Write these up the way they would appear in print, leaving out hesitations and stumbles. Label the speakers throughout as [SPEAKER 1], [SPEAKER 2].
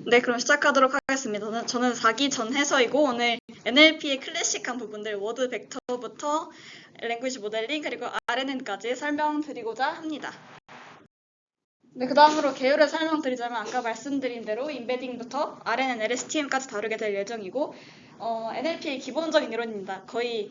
[SPEAKER 1] 네, 그럼 시작하도록 하겠습니다. 저는 4기 전해서이고 오늘 NLP의 클래식한 부분들 워드 벡터부터 랭귀지 모델링 그리고 RNN까지 설명드리고자 합니다. 네, 그 다음으로 계열을 설명드리자면 아까 말씀드린 대로 인베딩부터 RNN, LSTM까지 다루게 될 예정이고 NLP의 기본적인 이론입니다. 거의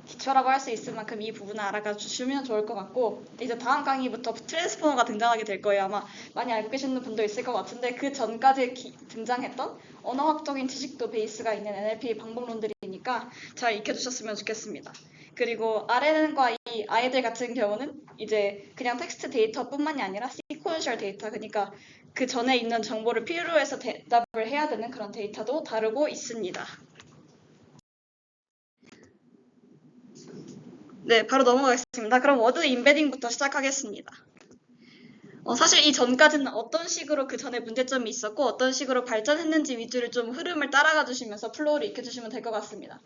[SPEAKER 1] 기초라고 할 수 있을 만큼 이 부분을 알아가 주시면 좋을 것 같고 이제 다음 강의부터 트랜스포머가 등장하게 될 거예요. 아마 많이 알고 계시는 분도 있을 것 같은데 그 전까지 등장했던 언어학적인 지식도 베이스가 있는 NLP 방법론들이니까 잘 익혀주셨으면 좋겠습니다. 그리고 RNN과 이 아이들 같은 경우는 이제 그냥 텍스트 데이터뿐만이 아니라 시퀀셜 데이터, 그러니까 그 전에 있는 정보를 필요로 해서 대답을 해야 되는 그런 데이터도 다루고 있습니다. 네, 바로 넘어가겠습니다. 그럼 워드 인베딩부터 시작하겠습니다. 사실 이 전까지는 어떤 식으로 그 전에 문제점이 있었고 어떤 식으로 발전했는지 위주를 좀 흐름을 따라가 주시면서 플로우를 익혀주시면 될 것 같습니다.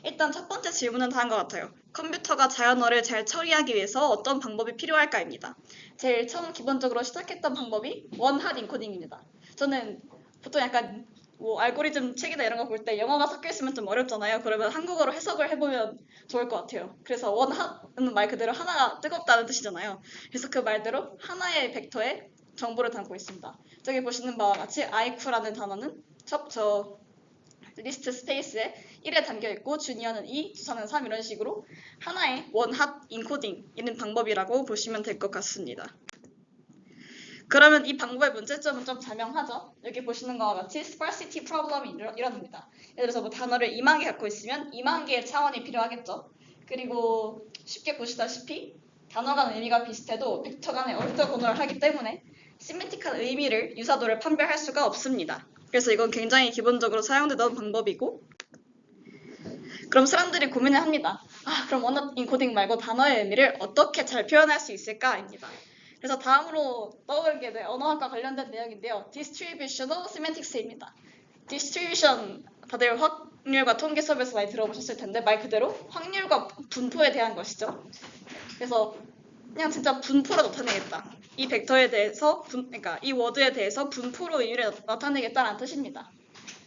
[SPEAKER 1] 일단 첫 번째 질문은 다음과 같아요. 컴퓨터가 자연어를 잘 처리하기 위해서 어떤 방법이 필요할까입니다. 제일 처음 기본적으로 시작했던 방법이 원핫 인코딩입니다. 저는 보통 약간 알고리즘 책이나 이런 거 볼 때 영어가 섞여 있으면 좀 어렵잖아요. 그러면 한국어로 해석을 해보면 좋을 것 같아요. 그래서 원핫은 말 그대로 하나가 뜨겁다는 뜻이잖아요. 그래서 그 말대로 하나의 벡터에 정보를 담고 있습니다. 저기 보시는 바와 같이 iQ라는 단어는 저 리스트 스페이스에 1에 담겨있고 주니어는 2, 주사는 3 이런 식으로 하나의 원핫 인코딩 있는 방법이라고 보시면 될 것 같습니다. 그러면 이 방법의 문제점은 좀 자명하죠. 여기 보시는 것과 같이 sparsity problem이 일어납니다. 예를 들어서 뭐 단어를 2만 개 갖고 있으면 2만 개의 차원이 필요하겠죠. 그리고 쉽게 보시다시피 단어 간 의미가 비슷해도 벡터 간에 얼토곤을 하기 때문에 시메틱한 의미를 유사도를 판별할 수가 없습니다. 그래서 이건 굉장히 기본적으로 사용되던 방법이고, 그럼 사람들이 고민을 합니다. 그럼 언어 인코딩 말고 단어의 의미를 어떻게 잘 표현할 수 있을까입니다. 그래서 다음으로 떠오르게 될 언어학과 관련된 내용인데요. Distributional Semantics입니다. Distribution, 다들 확률과 통계 수업에서 많이 들어보셨을 텐데 말 그대로 확률과 분포에 대한 것이죠. 그래서 그냥 진짜 분포로 나타내겠다. 이 벡터에 대해서, 그러니까 이 워드에 대해서 분포로 의미를 나타내겠다는 뜻입니다.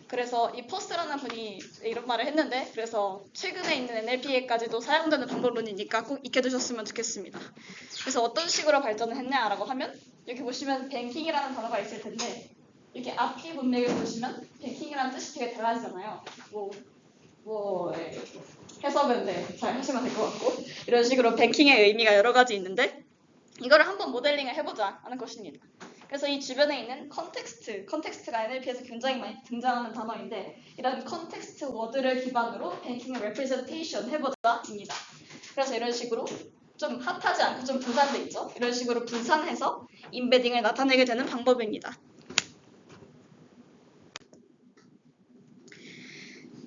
[SPEAKER 1] 그래서 이 퍼스라는 분이 이런 말을 했는데, 그래서 최근에 있는 NLP에까지도 사용되는 방법론이니까 꼭 익혀두셨으면 좋겠습니다. 그래서 어떤 식으로 발전을 했냐라고 하면 여기 보시면 뱅킹이라는 단어가 있을 텐데 이렇게 앞뒤 문맥을 보시면 뱅킹이라는 뜻이 되게 달라지잖아요. 해석은 잘 하시면 될 것 같고, 이런 식으로 뱅킹의 의미가 여러 가지 있는데 이거를 한번 모델링을 해보자 하는 것입니다. 그래서 이 주변에 있는 컨텍스트가 NLP에서 굉장히 많이 등장하는 단어인데 이런 컨텍스트 워드를 기반으로 뱅킹을 레프레젠테이션 해보자입니다. 그래서 이런 식으로 좀 핫하지 않고 좀 분산돼 있죠. 이런 식으로 분산해서 인베딩을 나타내게 되는 방법입니다.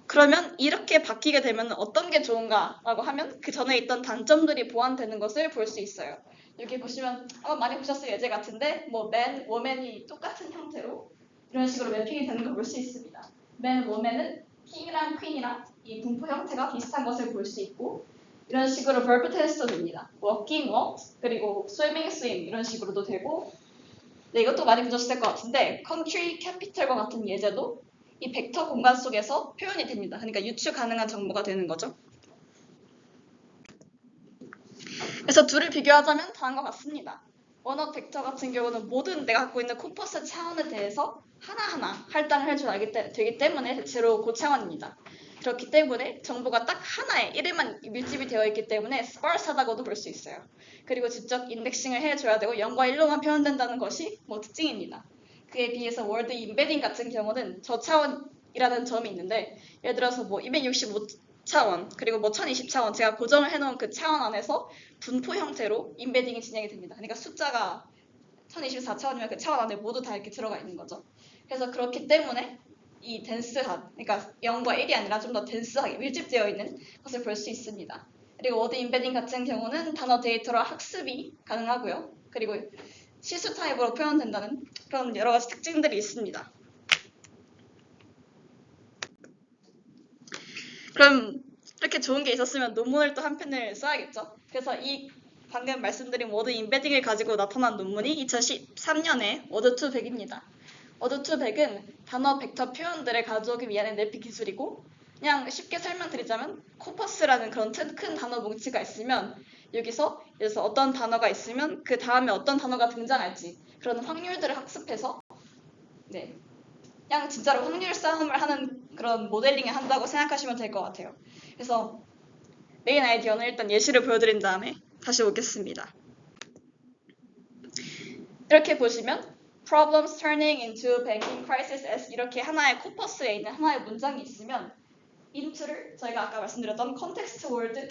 [SPEAKER 1] 그러면 이렇게 바뀌게 되면 어떤 게 좋은가라고 하면 그 전에 있던 단점들이 보완되는 것을 볼 수 있어요. 여기 보시면 아마 많이 보셨을 예제 같은데 man, woman이 똑같은 형태로 이런 식으로 매핑이 되는 걸 볼 수 있습니다. man, woman은 king이랑 queen이랑 이 분포 형태가 비슷한 것을 볼 수 있고 이런 식으로 verb tense도 됩니다. walking, walked, 그리고 swimming, swim 이런 식으로도 되고, 네, 이것도 많이 보셨을 것 같은데 country, capital과 같은 예제도 이 벡터 공간 속에서 표현이 됩니다. 그러니까 유추 가능한 정보가 되는 거죠. 그래서 둘을 비교하자면 다음과 같습니다. 원어 벡터 같은 경우는 모든 내가 갖고 있는 콤퍼스 차원에 대해서 하나하나 할당을 해줘야 되기 때문에 대체로 고차원입니다. 그렇기 때문에 정보가 딱 하나의 1에만 밀집이 되어 있기 때문에 스파르스하다고도 볼 수 있어요. 그리고 직접 인덱싱을 해줘야 되고 0과 1로만 표현된다는 것이 특징입니다. 그에 비해서 월드 인베딩 같은 경우는 저차원이라는 점이 있는데 예를 들어서 265차원 그리고 1020차원 제가 고정을 해놓은 그 차원 안에서 분포 형태로 인베딩이 진행이 됩니다. 그러니까 숫자가 1024차원이면 그 차원 안에 모두 다 이렇게 들어가 있는 거죠. 그래서 그렇기 때문에 이 덴스한, 그러니까 0과 1이 아니라 좀 더 덴스하게 밀집되어 있는 것을 볼 수 있습니다. 그리고 워드 인베딩 같은 경우는 단어 데이터로 학습이 가능하고요. 그리고 실수 타입으로 표현된다는 그런 여러 가지 특징들이 있습니다. 그럼 이렇게 좋은 게 있었으면 논문을 또 한 편을 써야겠죠. 그래서 이 방금 말씀드린 워드 인베딩을 가지고 나타난 논문이 2013년에 워드2 100입니다. order200은 단어 벡터 표현들을 가져오기 위한 NLP 기술이고, 그냥 쉽게 설명드리자면 코퍼스라는 그런 큰 단어 뭉치가 있으면 여기서 어떤 단어가 있으면 그 다음에 어떤 단어가 등장할지 그런 확률들을 학습해서 그냥 진짜로 확률 싸움을 하는 그런 모델링을 한다고 생각하시면 될 것 같아요. 그래서 메인 아이디어는 일단 예시를 보여드린 다음에 다시 오겠습니다. 이렇게 보시면 problems turning into banking crisis as 이렇게 하나의 코퍼스에 있는 하나의 문장이 있으면 into를 저희가 아까 말씀드렸던 컨텍스트 월드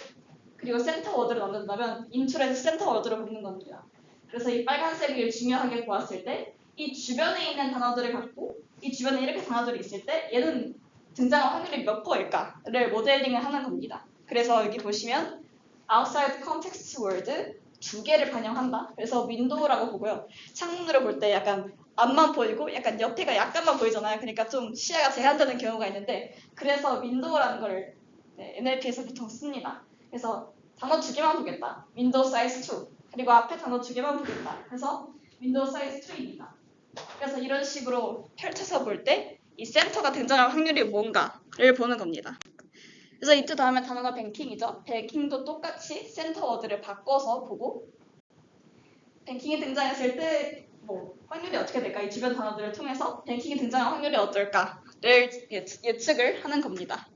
[SPEAKER 1] 그리고 센터 워드를 넣는다면 into에서 센터 워드로 바뀌는 겁니다. 그래서 이 빨간색을 중요하게 보았을 때 이 주변에 있는 단어들을 갖고 이 주변에 이렇게 단어들이 있을 때 얘는 등장할 확률이 몇 %일까를 모델링을 하는 겁니다. 그래서 여기 보시면 outside context word 2개를 반영한다. 그래서 윈도우라고 보고요. 창문으로 볼 때 약간 앞만 보이고 약간 옆에가 약간만 보이잖아요. 그러니까 좀 시야가 제한되는 경우가 있는데 그래서 윈도우라는 걸 NLP에서 보통 씁니다. 그래서 단어 2개만 보겠다. 윈도우 사이즈 2. 그리고 앞에 단어 2개만 보겠다. 그래서 윈도우 사이즈 2입니다. 그래서 이런 식으로 펼쳐서 볼 때 이 센터가 등장할 확률이 뭔가를 보는 겁니다. 그래서 이트 다음에 단어가 뱅킹이죠. 뱅킹도 똑같이 센터 워드를 바꿔서 보고 뱅킹이 등장했을 때 확률이 어떻게 될까? 이 주변 단어들을 통해서 뱅킹이 등장할 확률이 어떨까를 예측을 하는 겁니다.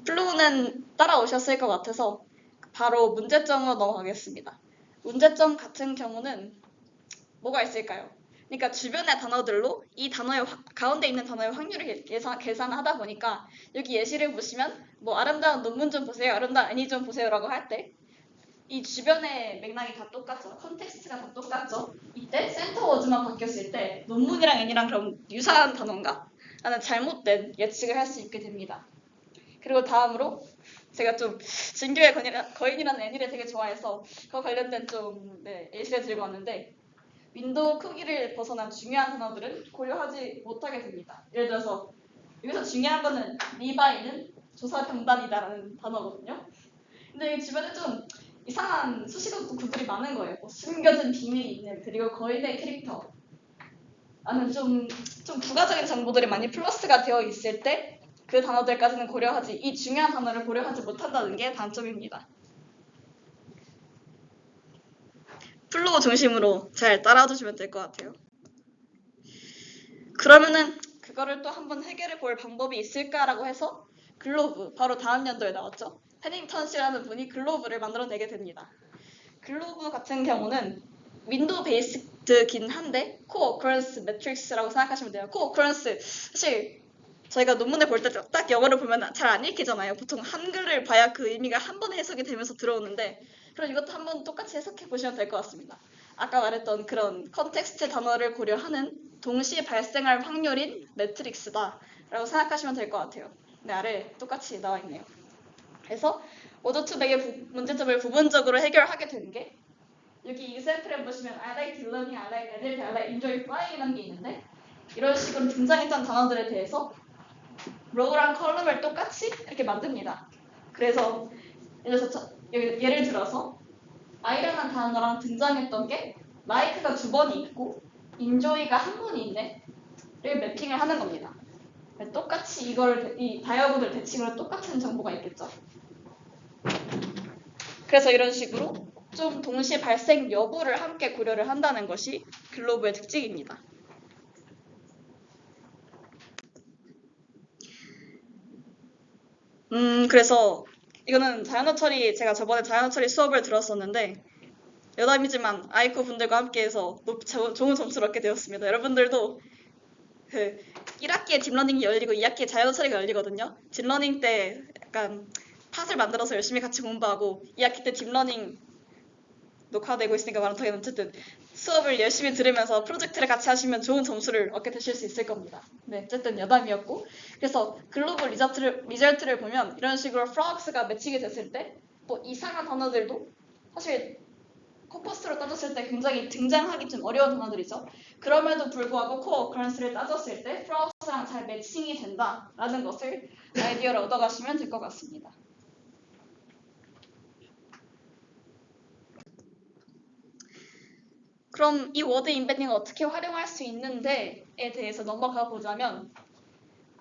[SPEAKER 1] 플로우는 따라오셨을 것 같아서 바로 문제점으로 넘어가겠습니다. 문제점 같은 경우는 뭐가 있을까요? 그러니까 주변의 단어들로 이 단어의 가운데 있는 단어의 확률을 계산하다 보니까 여기 예시를 보시면 아름다운 논문 좀 보세요, 아름다운 애니 좀 보세요라고 할 때 이 주변의 맥락이 다 똑같죠. 컨텍스트가 다 똑같죠. 이때 센터 워드만 바뀌었을 때 논문이랑 애니랑 그럼 유사한 단어인가? 라는 잘못된 예측을 할 수 있게 됩니다. 그리고 다음으로 제가 좀 진교의 거인이라는 애니를 되게 좋아해서 그거 관련된 좀 예시를 들고 왔는데 윈도우 크기를 벗어난 중요한 단어들은 고려하지 못하게 됩니다. 예를 들어서 여기서 중요한 거는 리바이는 조사 병단이다라는 단어거든요. 근데 이 주변에 좀 이상한 수식어 구들이 많은 거예요. 숨겨진 비밀이 있는 그리고 거인의 캐릭터 라는 좀 부가적인 정보들이 많이 플러스가 되어 있을 때 그 단어들까지는 이 중요한 단어를 고려하지 못한다는 게 단점입니다. 플로우 중심으로 잘 따라주시면 될 것 같아요. 그러면은 그거를 또 한번 해결해 볼 방법이 있을까라고 해서 글로브, 바로 다음 연도에 나왔죠. 패닝턴 씨라는 분이 글로브를 만들어내게 됩니다. 글로브 같은 경우는 윈도우 베이스드긴 한데 코어 오커런스 매트릭스라고 생각하시면 돼요. 코어 오커런스 사실 저희가 논문을 볼 때 딱 영어를 보면 잘 안 읽히잖아요. 보통 한글을 봐야 그 의미가 한 번에 해석이 되면서 들어오는데 그럼 이것도 한번 똑같이 해석해 보시면 될 것 같습니다. 아까 말했던 그런 컨텍스트 단어를 고려하는 동시에 발생할 확률인 매트릭스다 라고 생각하시면 될 것 같아요. 네, 아래 똑같이 나와 있네요. 그래서 오더200의 문제점을 부분적으로 해결하게 된 게 여기 example에 보시면 I like learning, I like NLP, I like enjoy flying이라는 게 있는데 이런 식으로 등장했던 단어들에 대해서 row랑 column을 똑같이 이렇게 만듭니다. 그래서 예를 들어서 I라는 단어랑 등장했던 게 like가 2번이 있고 enjoy가 1번이 있네 를 매핑을 하는 겁니다. 똑같이 이 다이어그램 대칭으로 똑같은 정보가 있겠죠. 그래서 이런 식으로 좀 동시에 발생 여부를 함께 고려를 한다는 것이 글로브의 특징입니다. 그래서 이거는 자연어 처리, 제가 저번에 자연어 처리 수업을 들었었는데 여담이지만 아이코 분들과 함께해서 좋은 점수를 얻게 되었습니다. 여러분들도 1학기에 딥러닝이 열리고 2학기에 자연어 처리가 열리거든요. 딥러닝 때 약간 팟을 만들어서 열심히 같이 공부하고 2학기 때 딥러닝 녹화되고 있으니까 말 못하겠는데 어쨌든 수업을 열심히 들으면서 프로젝트를 같이 하시면 좋은 점수를 얻게 되실 수 있을 겁니다. 네, 어쨌든 여담이었고 그래서 글로벌 리절트를 보면 이런 식으로 frogs가 매칭이 됐을 때 이상한 단어들도 사실 코퍼스로 따졌을 때 굉장히 등장하기 좀 어려운 단어들이죠. 그럼에도 불구하고 코어 오커런스를 따졌을 때 frogs랑 잘 매칭이 된다라는 것을 아이디어를 얻어가시면 될 것 같습니다. 그럼 이 워드 인베딩을 어떻게 활용할 수 있는데에 대해서 넘어가 보자면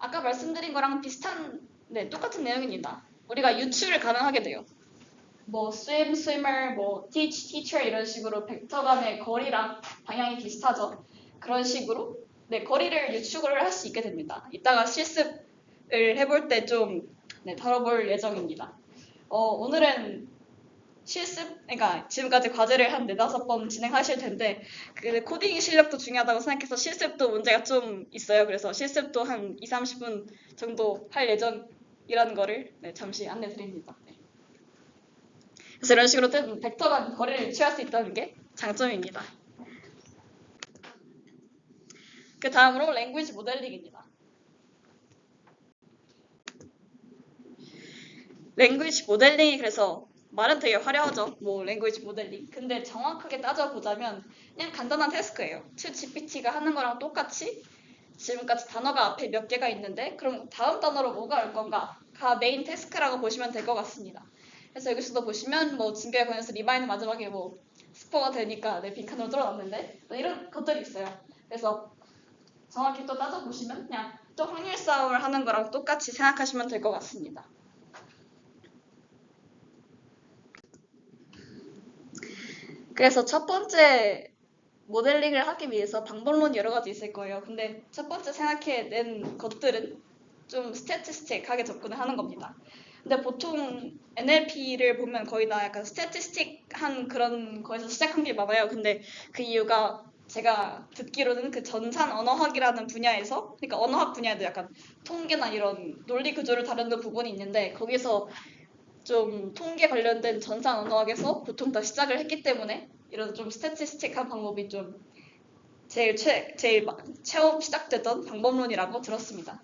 [SPEAKER 1] 아까 말씀드린 거랑 비슷한, 네, 똑같은 내용입니다. 우리가 유추를 가능하게 돼요. 뭐 swim, swimmer, 뭐 teach, teacher 이런 식으로 벡터 간의 거리랑 방향이 비슷하죠. 그런 식으로 네, 거리를 유축을 할 수 있게 됩니다. 이따가 실습을 해볼 때 좀 다뤄볼 예정입니다. 오늘은 실습, 그러니까 지금까지 과제를 한 4-5번 진행하실 텐데 그 코딩 실력도 중요하다고 생각해서 실습도 문제가 좀 있어요. 그래서 실습도 한 20-30분 정도 할 예정이라는 거를 잠시 안내 드립니다. 그래서 이런 식으로 벡터 간 거리를 취할 수 있다는 게 장점입니다. 그 다음으로 랭귀지 모델링입니다. 랭귀지 모델링이 그래서 말은 되게 화려하죠. 뭐 랭귀지 모델링. 근데 정확하게 따져보자면 그냥 간단한 태스크예요. 챗 GPT가 하는 거랑 똑같이 지금까지 단어가 앞에 몇 개가 있는데 그럼 다음 단어로 뭐가 올 건가가 메인 태스크라고 보시면 될 것 같습니다. 그래서 여기서도 보시면 뭐 징계에 관해서 리마인드 마지막에 뭐 스포가 되니까 빈칸으로 뚫어놨는데 이런 것들이 있어요. 그래서 정확히 또 따져보시면 그냥 또 확률 싸움을 하는 거랑 똑같이 생각하시면 될 것 같습니다. 그래서 첫 번째 모델링을 하기 위해서 방법론이 여러 가지 있을 거예요. 근데 첫 번째 생각해낸 것들은 좀 스태티스틱하게 접근을 하는 겁니다. 근데 보통 NLP를 보면 거의 다 약간 스태티스틱한 그런 거에서 시작한 게 많아요. 근데 그 이유가 제가 듣기로는 그 전산 언어학이라는 분야에서, 그러니까 언어학 분야에도 약간 통계나 이런 논리 구조를 다루는 부분이 있는데 거기서 좀 통계 관련된 전산 언어학에서 보통 다 시작을 했기 때문에 이런 좀 스태티스틱한 방법이 좀 제일 처음 시작됐던 방법론이라고 들었습니다.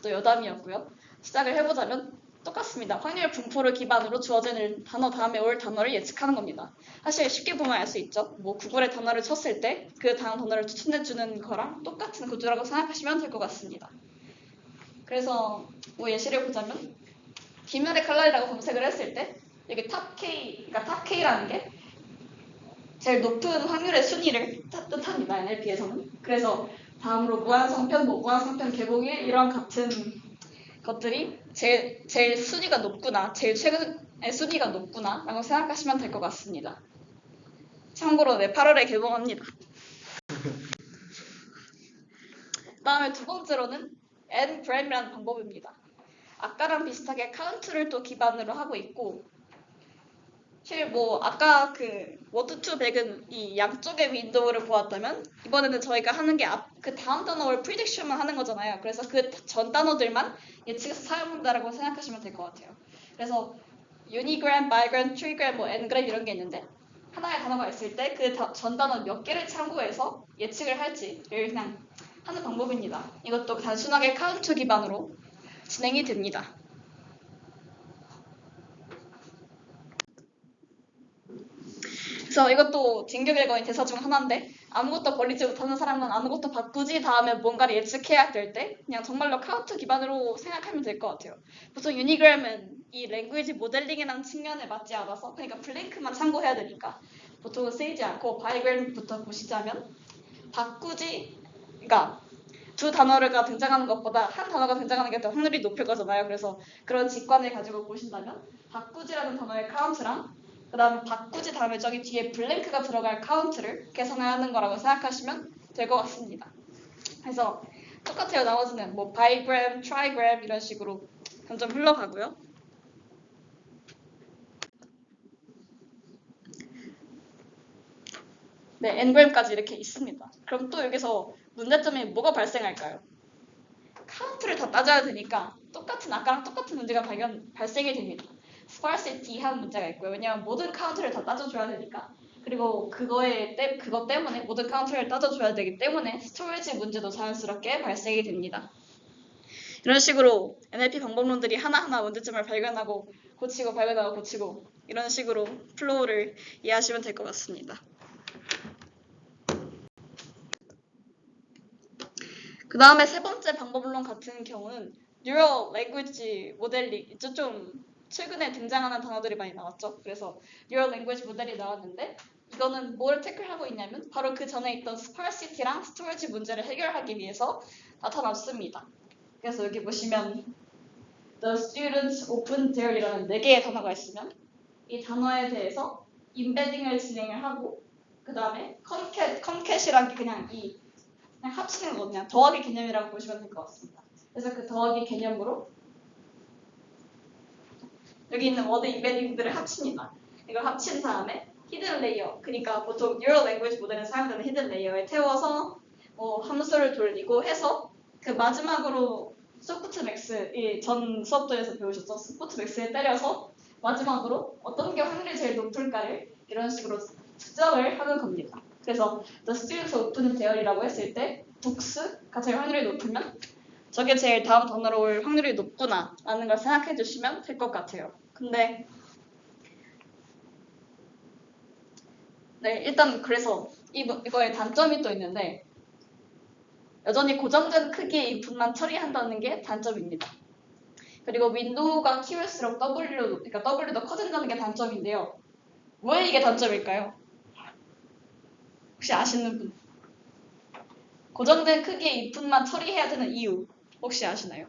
[SPEAKER 1] 또 여담이었고요. 시작을 해보자면 똑같습니다. 확률 분포를 기반으로 주어지는 단어 다음에 올 단어를 예측하는 겁니다. 사실 쉽게 보면 알 수 있죠. 뭐 구글에 단어를 쳤을 때 그 다음 단어를 추천해주는 거랑 똑같은 구조라고 생각하시면 될 것 같습니다. 그래서 뭐 예시를 보자면 김열의 칼날이라고 검색을 했을 때 여기 탑 K, 그러니까 탑 K라는 게 제일 높은 확률의 순위를 뜻합니다. NLP에서는. 그래서 다음으로 무한성편, 뭐 무한성편 개봉일 이런 같은 것들이 제일 순위가 높구나, 제일 최근의 순위가 높구나 라고 생각하시면 될 것 같습니다. 참고로 8월에 개봉합니다. 그 다음에 두 번째로는 Ngram이라는 방법입니다. 아까랑 비슷하게 카운트를 또 기반으로 하고 있고 사실 뭐 아까 그 워드 투 백은 이 양쪽의 윈도우를 보았다면 이번에는 저희가 하는 게 그 다음 단어를 프리딕션만 하는 거잖아요. 그래서 그 전 단어들만 예측해서 사용한다라고 생각하시면 될 것 같아요. 그래서 유니그램, 바이그램, 트리그램, 뭐 n그램 이런 게 있는데 하나의 단어가 있을 때 그 전 단어 몇 개를 참고해서 예측을 할지를 그냥 하는 방법입니다. 이것도 단순하게 카운트 기반으로 진행이 됩니다. 그래서 이것도 징계결과인 대사 중 하나인데 아무것도 버리지 못하는 사람은 아무것도 바꾸지 다음에 뭔가를 예측해야 될 때 그냥 정말로 카운트 기반으로 생각하면 될 것 같아요. 보통 유니그램은 이 랭귀지 모델링이라는 측면에 맞지 않아서 그러니까 블랭크만 참고해야 되니까 보통은 쓰이지 않고 바이그램부터 보시자면 바꾸지, 그러니까 두 단어가 등장하는 것보다 한 단어가 등장하는 게 더 확률이 높을 거잖아요. 그래서 그런 직관을 가지고 보신다면 바꾸지라는 단어의 카운트랑 그 다음에 바꾸지 다음에 저기 뒤에 블랭크가 들어갈 카운트를 계산을 하는 거라고 생각하시면 될 것 같습니다. 그래서 똑같아요. 나머지는 뭐 바이그램, 트라이그램 이런 식으로 점점 흘러가고요. 네, n그램까지 이렇게 있습니다. 그럼 또 여기서 문제점이 뭐가 발생할까요? 카운트를 다 따져야 되니까 똑같은 아까랑 똑같은 문제가 발생이 됩니다. 스파르시티한 문제가 있고요. 왜냐하면 모든 카운트를 다 따져줘야 되니까. 그리고 그것 때문에 모든 카운트를 따져줘야 되기 때문에 스토리지 문제도 자연스럽게 발생이 됩니다. 이런 식으로 NLP 방법론들이 하나하나 문제점을 발견하고 고치고 발견하고 고치고 이런 식으로 플로우를 이해하시면 될 것 같습니다. 그 다음에 세 번째 방법론 같은 경우는 Neural Language Modeling, 좀 최근에 등장하는 단어들이 많이 나왔죠. 그래서 Neural Language 모델이 나왔는데 이거는 뭘 태클하고 있냐면 바로 그 전에 있던 스파르시티랑 스토리지 문제를 해결하기 위해서 나타났습니다. 그래서 여기 보시면 The students opened their이라는 4개의 단어가 있으면 이 단어에 대해서 인베딩을 진행을 하고 그 다음에 컨캣이란 게 그냥 합치는 거 그냥 더하기 개념이라고 보시면 될 것 같습니다. 그래서 그 더하기 개념으로 여기 있는 워드 인베딩들을 합칩니다. 이걸 합친 다음에 히든 레이어, 그러니까 보통 Neural Language 모델에 사용되는 히든 레이어에 태워서 함수를 돌리고 해서 그 마지막으로 소프트맥스, 이 전 수업도에서 배우셨죠? 소프트맥스에 때려서 마지막으로 어떤 게 확률이 제일 높을까를 이런 식으로 측정을 하는 겁니다. 그래서 The students open their이라고 했을 때 복수가 제일 확률이 높으면 저게 제일 다음 단어로 올 확률이 높구나 라는 걸 생각해 주시면 될 것 같아요. 근데 네, 일단 그래서 이거에 단점이 또 있는데 여전히 고정된 크기의 인풋만 처리한다는 게 단점입니다. 그리고 윈도우가 키울수록 그러니까 W도 커진다는 게 단점인데요. 왜 이게 단점일까요? 혹시 아시는 분? 고정된 크기의 인풋만 처리해야 되는 이유 혹시 아시나요?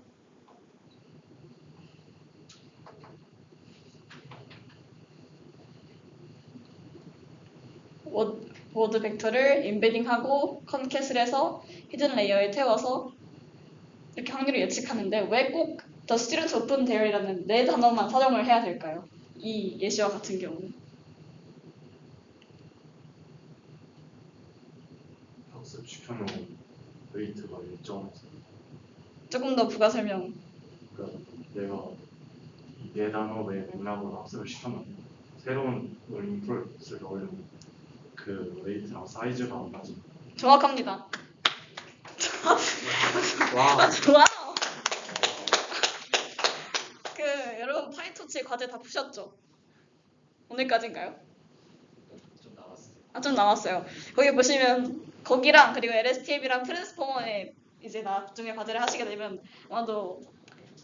[SPEAKER 1] 워드 벡터를 인베딩하고 컨캣을 해서 히든 레이어에 태워서 이렇게 확률을 예측하는데 왜 꼭 The students open their이라는 4단어만 사용을 해야 될까요? 이 예시와 같은 경우는.
[SPEAKER 2] 학습 시켜놓은 웨이트가 일정해서
[SPEAKER 1] 조금 더 부가 설명.
[SPEAKER 2] 그러니까 내가 이 4단어의 맥락으로 학습을 시켜놓으면 새로운 인풋을 넣으려면 그 웨이트랑 사이즈가 안 맞은
[SPEAKER 1] 정확합니다.
[SPEAKER 2] 와.
[SPEAKER 1] 좋아. 여러분 파이토치 과제 다 푸셨죠? 오늘까지인가요?
[SPEAKER 2] 좀 나왔어요.
[SPEAKER 1] 좀 남았어요. 거기 보시면 거기랑 그리고 LSTM이랑 트랜스포머에 이제 나중에 과제를 하시게 되면 아마도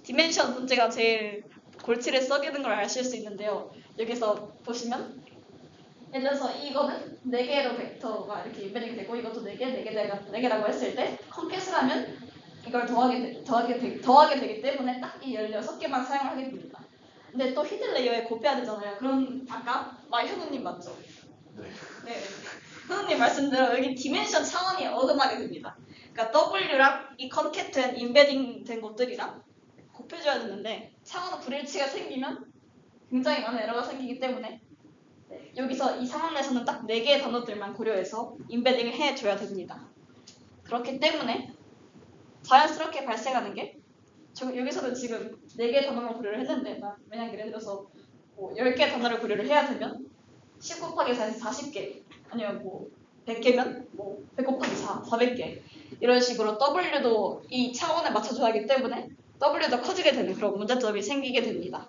[SPEAKER 1] 디멘션 문제가 제일 골치를 썩이는 걸 아실 수 있는데요. 여기서 보시면 예를 들어서 이거는 4개로 벡터가 이렇게 인베딩 되고 이것도 4개라고 했을 때 컨캣을 하면 이걸 더하게 되기 때문에 딱 이 16개만 사용을 하게 됩니다. 근데 또 히든 레이어에 곱해야 되잖아요. 그럼 아까 현우님 맞죠?
[SPEAKER 2] 네.
[SPEAKER 1] 네. 현우님 말씀대로 여기 디멘션 차원이 어긋나게 됩니다. 그러니까 W랑 이 컨캣된 인베딩 된 것들이랑 곱해줘야 되는데 차원 불일치가 생기면 굉장히 많은 에러가 생기기 때문에 여기서 이 상황에서는 딱 4개의 단어들만 고려해서 인베딩을 해줘야 됩니다. 그렇기 때문에 자연스럽게 발생하는 게 여기서는 지금 4개의 단어만 고려를 했는데 만약 예를 들어서 10개 단어를 고려를 해야 되면 10 곱하기 4에서 40개 아니면 100개면 100 곱하기 4, 400개 이런 식으로 W도 이 차원에 맞춰줘야 하기 때문에 W도 커지게 되는 그런 문제점이 생기게 됩니다.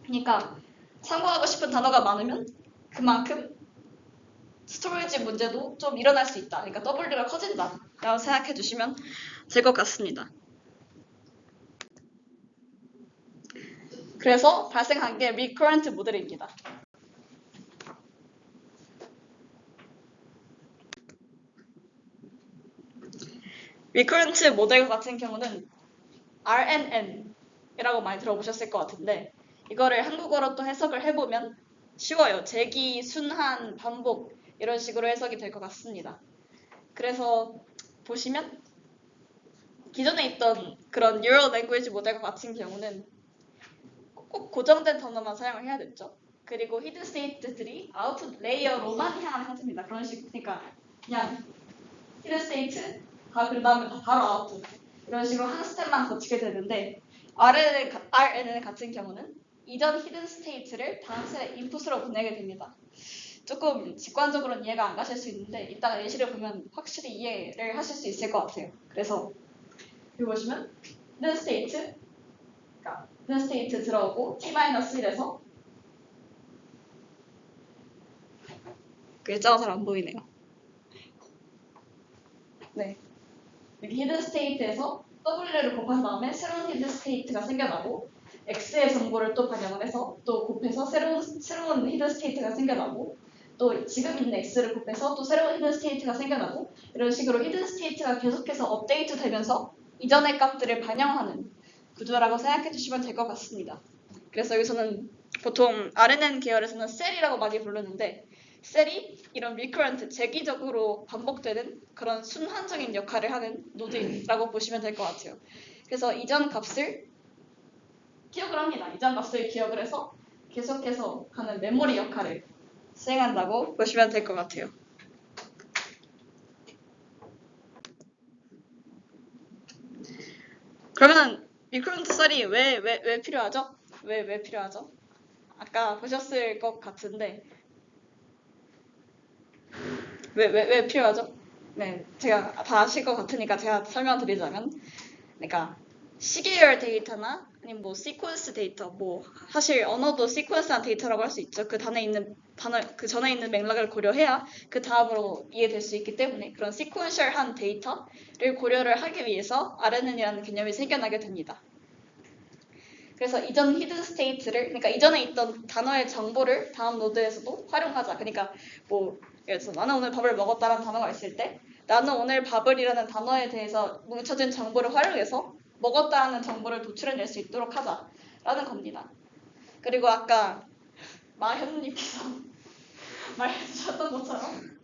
[SPEAKER 1] 그러니까 참고하고 싶은 단어가 많으면 그만큼 스토리지 문제도 좀 일어날 수 있다. 그러니까 W가 커진다 라고 생각해 주시면 될 것 같습니다. 그래서 발생한 게 recurrent 모델입니다. recurrent 모델 같은 경우는 RNN이라고 많이 들어보셨을 것 같은데 이거를 한국어로 또 해석을 해보면 쉬워요. 재기, 순환, 반복 이런 식으로 해석이 될 것 같습니다. 그래서 보시면 기존에 있던 그런 Neural Language 모델과 같은 경우는 꼭 고정된 단어만 사용을 해야 됐죠. 그리고 히든 스테이트들이 아웃풋 레이어로만 향하는 형태입니다. 그런 식으로 그러니까 그냥 히든 스테이트 그 다음에 바로 아웃풋 이런 식으로 한 스텝만 거치게 되는데 RNN 같은 경우는 이전 히든 스테이트를 다음 스텝 인풋으로 보내게 됩니다. 조금 직관적으로는 이해가 안 가실 수 있는데 이따가 예시를 보면 확실히 이해를 하실 수 있을 것 같아요. 그래서 여기 보시면 히든 스테이트 히든 스테이트 들어오고 t-1에서 글자가 잘 안 보이네요. 네, 여기 히든 스테이트에서 W를 곱한 다음에 새로운 히든 스테이트가 생겨나고 x의 정보를 또 반영을 해서 또 곱해서 새로운 히든 스테이트가 생겨나고 또 지금 있는 x를 곱해서 또 새로운 히든 스테이트가 생겨나고 이런 식으로 히든 스테이트가 계속해서 업데이트 되면서 이전의 값들을 반영하는 구조라고 생각해 주시면 될 것 같습니다. 그래서 여기서는 보통 RNN 계열에서는 셀이라고 많이 부르는데 셀이 이런 리커런트, 재기적으로 반복되는 그런 순환적인 역할을 하는 노드라고 보시면 될 것 같아요. 그래서 이전 값을 기억을 합니다. 이전 값을 기억을 해서 계속해서 가는 메모리 역할을 수행한다고 보시면 될 것 같아요. 그러면 리크루트 셀이 왜 필요하죠? 왜 필요하죠? 아까 보셨을 것 같은데 왜 필요하죠? 네, 제가 다 아실 것 같으니까 제가 설명드리자면 그러니까 시계열 데이터나 아니면 뭐 시퀀스 데이터, 뭐 사실 언어도 시퀀스한 데이터라고 할 수 있죠. 그 전에 있는 맥락을 고려해야 그 다음으로 이해될 수 있기 때문에 그런 시퀀셜한 데이터를 고려를 하기 위해서 RNN이라는 개념이 생겨나게 됩니다. 그래서 이전 히든 스테이트를, 그러니까 이전에 있던 단어의 정보를 다음 노드에서도 활용하자. 그러니까 뭐 예를 들어서 나는 오늘 밥을 먹었다라는 단어가 있을 때 나는 오늘 밥을이라는 단어에 대해서 뭉쳐진 정보를 활용해서 먹었다라는 정보를 도출해낼 수 있도록 하자라는 겁니다. 그리고 아까 마현님께서 말해주셨던 것처럼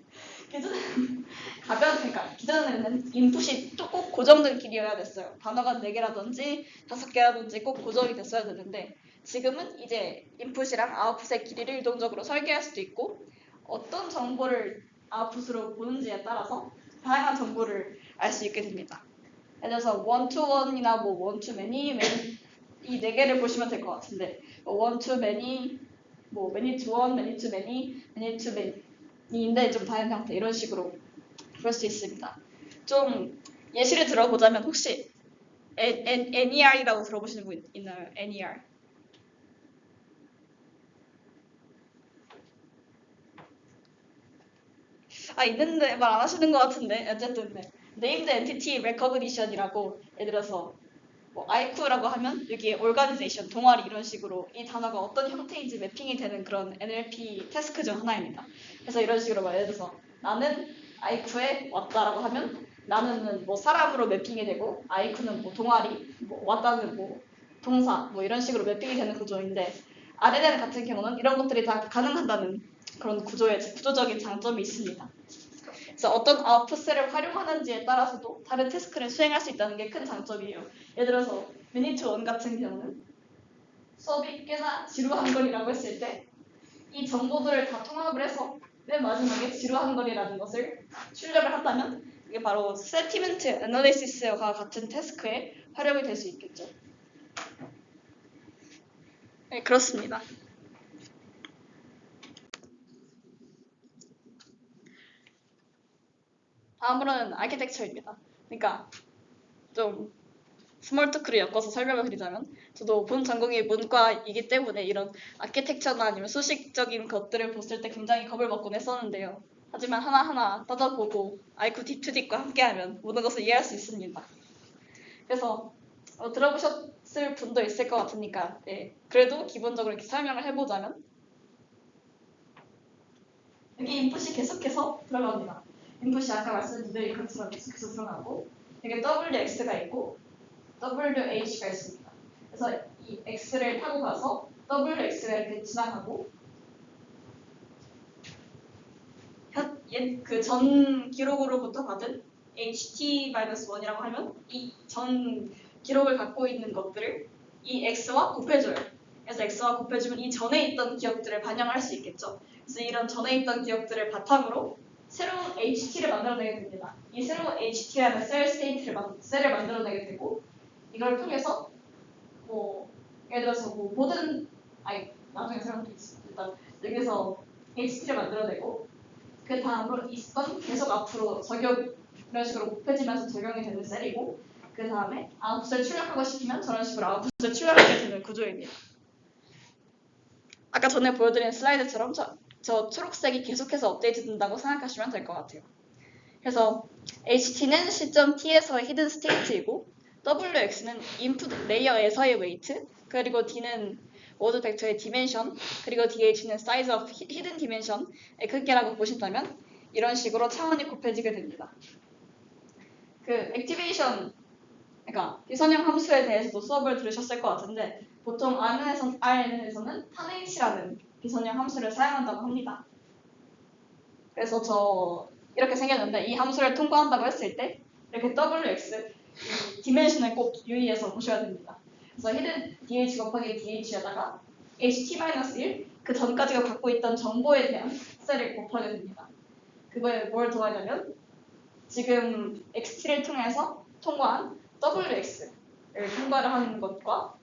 [SPEAKER 1] 기존에는 인풋이 또 꼭 고정된 길이어야 됐어요. 단어가 4개라든지 5개라든지 꼭 고정이 됐어야 되는데 지금은 이제 인풋이랑 아웃풋의 길이를 유동적으로 설계할 수도 있고 어떤 정보를 아웃풋으로 보는지에 따라서 다양한 정보를 알 수 있게 됩니다. 예를 들어서 one-to-one이나 뭐 one-to-many 이 4개를 보시면 될 것 같은데 one-to-many, 뭐 many-to-one, many-to-many, many-to-many인데 좀 다양한 형태 이런 식으로 볼 수 있습니다. 좀 예시를 들어보자면 혹시 NER이라고 들어보시는 분 있나요? NER. 있는데 말 안 하시는 것 같은데 어쨌든 네. Named Entity Recognition이라고 예를 들어서 뭐 IQ라고 하면 여기에 Organization, 동아리 이런 식으로 이 단어가 어떤 형태인지 매핑이 되는 그런 NLP 태스크 중 하나입니다. 그래서 이런 식으로 예를 들어서 나는 IQ에 왔다라고 하면 나는 뭐 사람으로 매핑이 되고 IQ는 뭐 동아리, 뭐 왔다는 뭐 동사 뭐 이런 식으로 매핑이 되는 구조인데 RNN 같은 경우는 이런 것들이 다 가능하다는 그런 구조적인 장점이 있습니다. 그래서 어떤 아웃풋셀을 활용하는지에 따라서도 다른 태스크를 수행할 수 있다는 게 큰 장점이에요. 예를 들어서 미니트 원 같은 경우는 수업이 꽤나 지루한 거리라고 했을 때 이 정보들을 다 통합을 해서 맨 마지막에 지루한 거리라는 것을 출력을 한다면 이게 바로 세티멘트 애널리시스와 같은 태스크에 활용이 될 수 있겠죠. 네, 그렇습니다. 다음으로는 아키텍처입니다. 그러니까 좀 스몰 토크를 엮어서 설명을 드리자면 저도 본 전공이 문과이기 때문에 이런 아키텍처나 아니면 수식적인 것들을 봤을 때 굉장히 겁을 먹곤 했었는데요. 하지만 하나하나 따져보고 아이쿠 딥투딥과 함께하면 모든 것을 이해할 수 있습니다. 그래서 들어보셨을 분도 있을 것 같으니까 그래도 기본적으로 이렇게 설명을 해보자면 여기 인풋이 계속해서 들어갑니다. 인풋이 아까 말씀드린 것처럼 계속해서 들어가고 여기 WX가 있고 WH가 있습니다. 그래서 이 X를 타고 가서 WX가 이렇게 지나가고 그 전 기록으로부터 받은 HT-1이라고 하면 이 전 기록을 갖고 있는 것들을 이 X와 곱해줘요. 그래서 X와 곱해주면 이 전에 있던 기억들을 반영할 수 있겠죠. 그래서 이런 전에 있던 기억들을 바탕으로 새로운 HT를 만들어내게 됩니다. 이 새로운 HT라는 셀을 만들어내게 되고 이걸 통해서 뭐 예를 들어서 뭐 모든 나중에 설명드리겠습니다. 일단 여기서 HT를 만들어내고 그 다음으로 이건 계속 앞으로 이런 식으로 곱해지면서 적용이 되는 셀이고 그 다음에 아웃풋을 출력하고 싶으면 저런 식으로 아웃풋을 출력하게 되는 구조입니다. 아까 전에 보여드린 슬라이드처럼 저 초록색이 계속해서 업데이트 된다고 생각하시면 될 것 같아요. 그래서 HT는 시점 T에서의 히든 스테이트이고 WX는 input 레이어에서의 weight, 그리고 D는 워드 벡터의 dimension, 그리고 DH는 size of hidden dimension의 크기라고 보신다면 이런 식으로 차원이 곱해지게 됩니다. 그 액티베이션, 그러니까 비선형 함수에 대해서도 수업을 들으셨을 것 같은데 보통 RNN에서는 tanh라는 비선형 함수를 사용한다고 합니다. 그래서 저 이렇게 생겼는데 이 함수를 통과한다고 했을 때 이렇게 WX 이 디멘션을 꼭 유의해서 보셔야 됩니다. 그래서 hidden DH 곱하기 DH에다가 HT-1 그 전까지가 갖고 있던 정보에 대한 셀을 곱하게 됩니다. 그거에 뭘 더하냐면 지금 XT를 통해서 통과한 WX를 통과를 하는 것과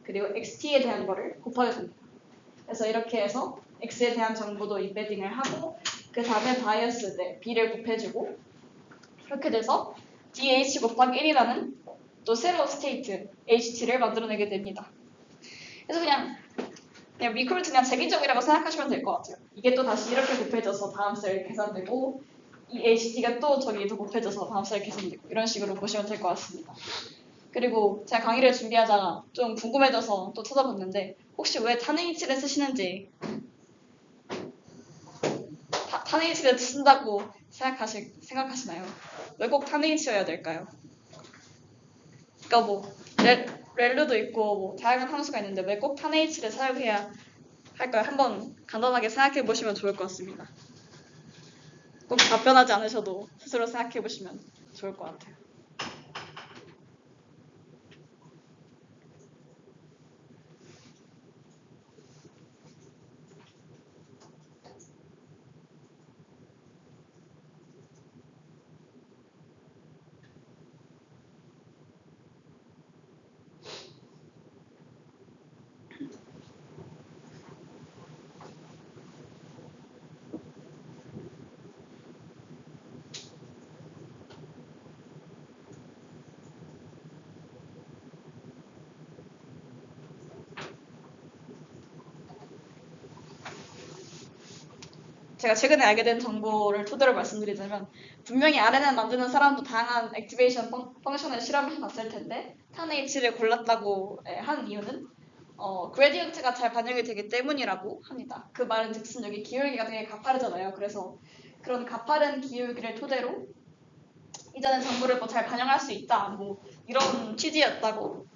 [SPEAKER 1] 그리고 XT에 대한 거를 곱하게 됩니다. 그래서 이렇게 해서 X에 대한 정보도 임베딩을 하고 그 다음에 바이어스 대 B를 곱해주고 그렇게 돼서 DH 곱하기 1이라는 또 새로운 스테이트 HT를 만들어내게 됩니다. 그래서 그냥 미크로트 그냥 제기적이라고 생각하시면 될 것 같아요. 이게 또 다시 이렇게 곱해져서 다음 셀 계산되고 이 HT가 또 저기도 곱해져서 다음 셀 계산되고 이런 식으로 보시면 될 것 같습니다. 그리고 제가 강의를 준비하다가 좀 궁금해져서 또 찾아봤는데 혹시 왜 tanH를 쓰시는지 tanH를 쓴다고 생각하시나요? 왜 꼭 tanH여야 될까요? 그러니까 뭐 렐루도 있고 뭐 다양한 함수가 있는데 왜 꼭 tanH를 사용해야 할까요? 한번 간단하게 생각해 보시면 좋을 것 같습니다. 꼭 답변하지 않으셔도 스스로 생각해 보시면 좋을 것 같아요. 제가 최근에 알게 된 정보를 토대로 말씀드리자면 분명히 RNN 만드는 사람도 다양한 액티베이션 펑션을 실험해 봤을 텐데 tanH를 골랐다고 한 이유는 그레디언트가 잘 반영이 되기 때문이라고 합니다. 그 말은 즉슨 여기 기울기가 되게 가파르잖아요. 그래서 그런 가파른 기울기를 토대로 이전의 정보를 뭐 잘 반영할 수 있다 뭐 이런 취지였다고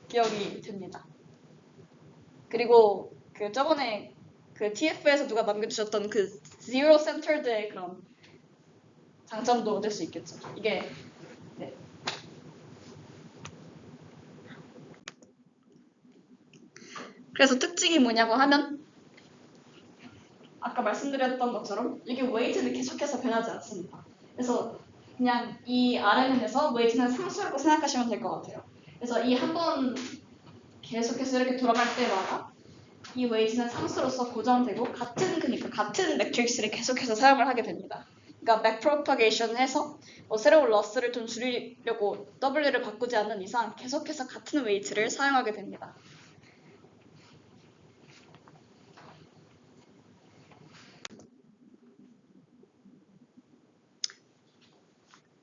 [SPEAKER 1] 기억이 됩니다. 그리고 그 저번에 그 TF에서 누가 남겨주셨던 그 zero centered의 그런 장점도 얻을 수 있겠죠. 이게 그래서 특징이 뭐냐고 하면 아까 말씀드렸던 것처럼 이게 웨이트는 계속해서 변하지 않습니다. 그래서 그냥 이 RNN에서 웨이트는 상수라고 생각하시면 될 것 같아요. 그래서 이 한 번 계속해서 이렇게 돌아갈 때마다 이 웨이트는 상수로서 고정되고 같은 매트릭스를 계속해서 사용을 하게 됩니다. 그러니까 backpropagation 해서 새로운 러스를 좀 줄이려고 W를 바꾸지 않는 이상 계속해서 같은 웨이트를 사용하게 됩니다.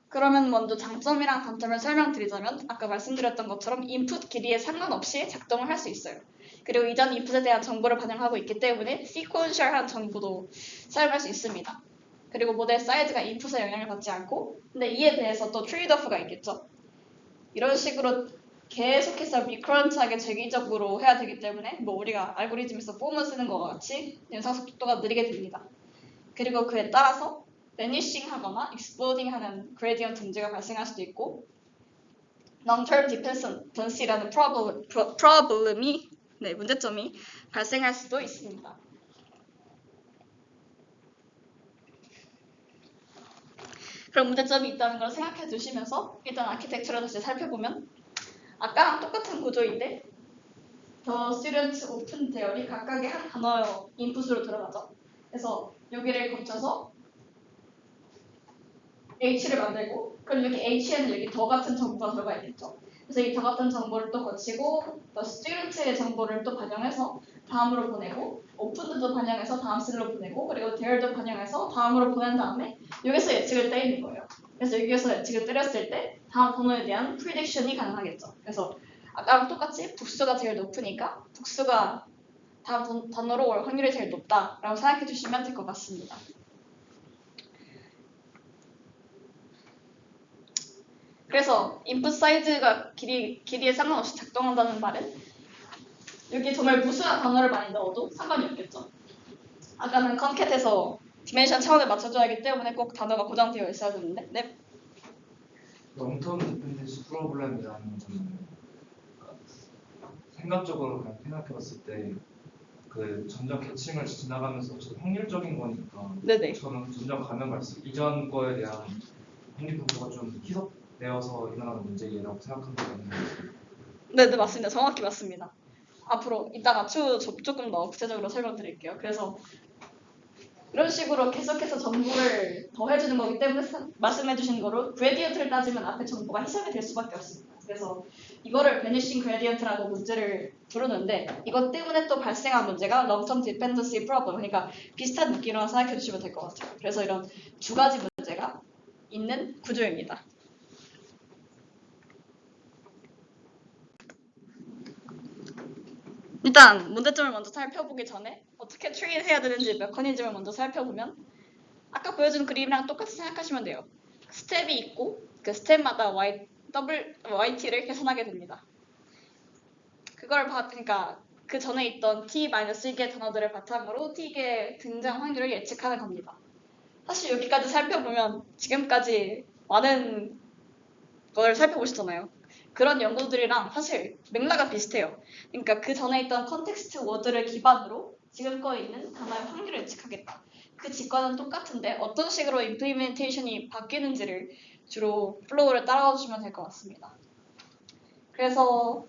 [SPEAKER 1] 그러면 먼저 장점이랑 단점을 설명드리자면 아까 말씀드렸던 것처럼 인풋 길이에 상관없이 작동을 할 수 있어요. 그리고 이전 인풋에 대한 정보를 반영하고 있기 때문에 시퀀셜한 정보도 사용할 수 있습니다. 그리고 모델 사이즈가 인풋에 영향을 받지 않고 근데 이에 대해서 또 트레이드오프가 있겠죠. 이런 식으로 계속해서 미크런트하게 재기적으로 해야 되기 때문에 뭐 우리가 알고리즘에서 폼을 쓰는 것과 같이 연산속 속도가 느리게 됩니다. 그리고 그에 따라서 vanishing 하거나 exploding 하는 gradient 문제가 발생할 수도 있고 long-term dependency라는 problem이 문제점이 발생할 수도 있습니다. 그런 문제점이 있다는 걸 생각해 두시면서 일단 아키텍처를 다시 살펴보면 아까랑 똑같은 구조인데 The Student Open Theory 각각의 한 단어 인풋으로 들어가죠. 그래서 여기를 거쳐서 H를 만들고 그럼 여기 H에는 여기 더 같은 정보가 들어가 있겠죠. 그래서 이 더 같은 정보를 또 거치고 The Student의 정보를 또 반영해서 다음으로 보내고 opened도 반영해서 다음 셀로 보내고 그리고 there도 반영해서 다음으로 보낸 다음에 여기서 예측을 때리는 거예요. 그래서 여기서 예측을 때렸을 때 다음 단어에 대한 prediction이 가능하겠죠. 그래서 아까랑 똑같이 복수가 제일 높으니까 복수가 다음 단어로 올 확률이 제일 높다라고 생각해 주시면 될 것 같습니다. 그래서 input 사이즈가 길이에 상관없이 작동한다는 말은 여기 정말 무수한 단어를 많이 넣어도 상관이 없겠죠. 아까는 컨캣에서 디멘션 차원을 맞춰줘야 하기 때문에 꼭 단어가 고정되어 있어야 되는데 네.
[SPEAKER 3] 롱텀 디펜던시 프로블렘이라는 거는 생각적으로 그냥 생각해봤을 때 그 점점 계층을 지나가면서 좀 확률적인 거니까
[SPEAKER 1] 네네.
[SPEAKER 3] 저는 점점 가면 갈수록 이전 거에 대한 확률 분포가 좀 희석되어서 일어나는 문제라고 생각한다는
[SPEAKER 1] 네네 맞습니다. 정확히 맞습니다. 앞으로 이따가 추후 조금 더 구체적으로 설명드릴게요. 그래서 이런 식으로 계속해서 정보를 더해주는 거기 때문에 말씀해주신 거로 그레디언트를 따지면 앞에 정보가 희석이 될 수밖에 없습니다. 그래서 이거를 베니싱 그레디언트라고 문제를 부르는데 이것 때문에 또 발생한 문제가 long-term dependency problem 그러니까 비슷한 느낌으로 생각해 주시면 될 것 같아요. 그래서 이런 두 가지 문제가 있는 구조입니다. 일단 문제점을 먼저 살펴보기 전에 어떻게 트레인해야 되는지 메커니즘을 먼저 살펴보면 아까 보여준 그림이랑 똑같이 생각하시면 돼요. 스텝이 있고 그 스텝마다 YT를 계산하게 됩니다. 그걸 그러니까 그 전에 있던 T-1개의 단어들을 바탕으로 T개의 등장 확률을 예측하는 겁니다. 사실 여기까지 살펴보면 지금까지 많은 걸 살펴보셨잖아요. 그런 연구들이랑 사실 맥락은 비슷해요. 그러니까 그 전에 있던 컨텍스트 워드를 기반으로 지금 거에 있는 단어의 확률을 예측하겠다. 그 직관은 똑같은데 어떤 식으로 임플리멘테이션이 바뀌는지를 주로 플로우를 따라가 주시면 될 것 같습니다. 그래서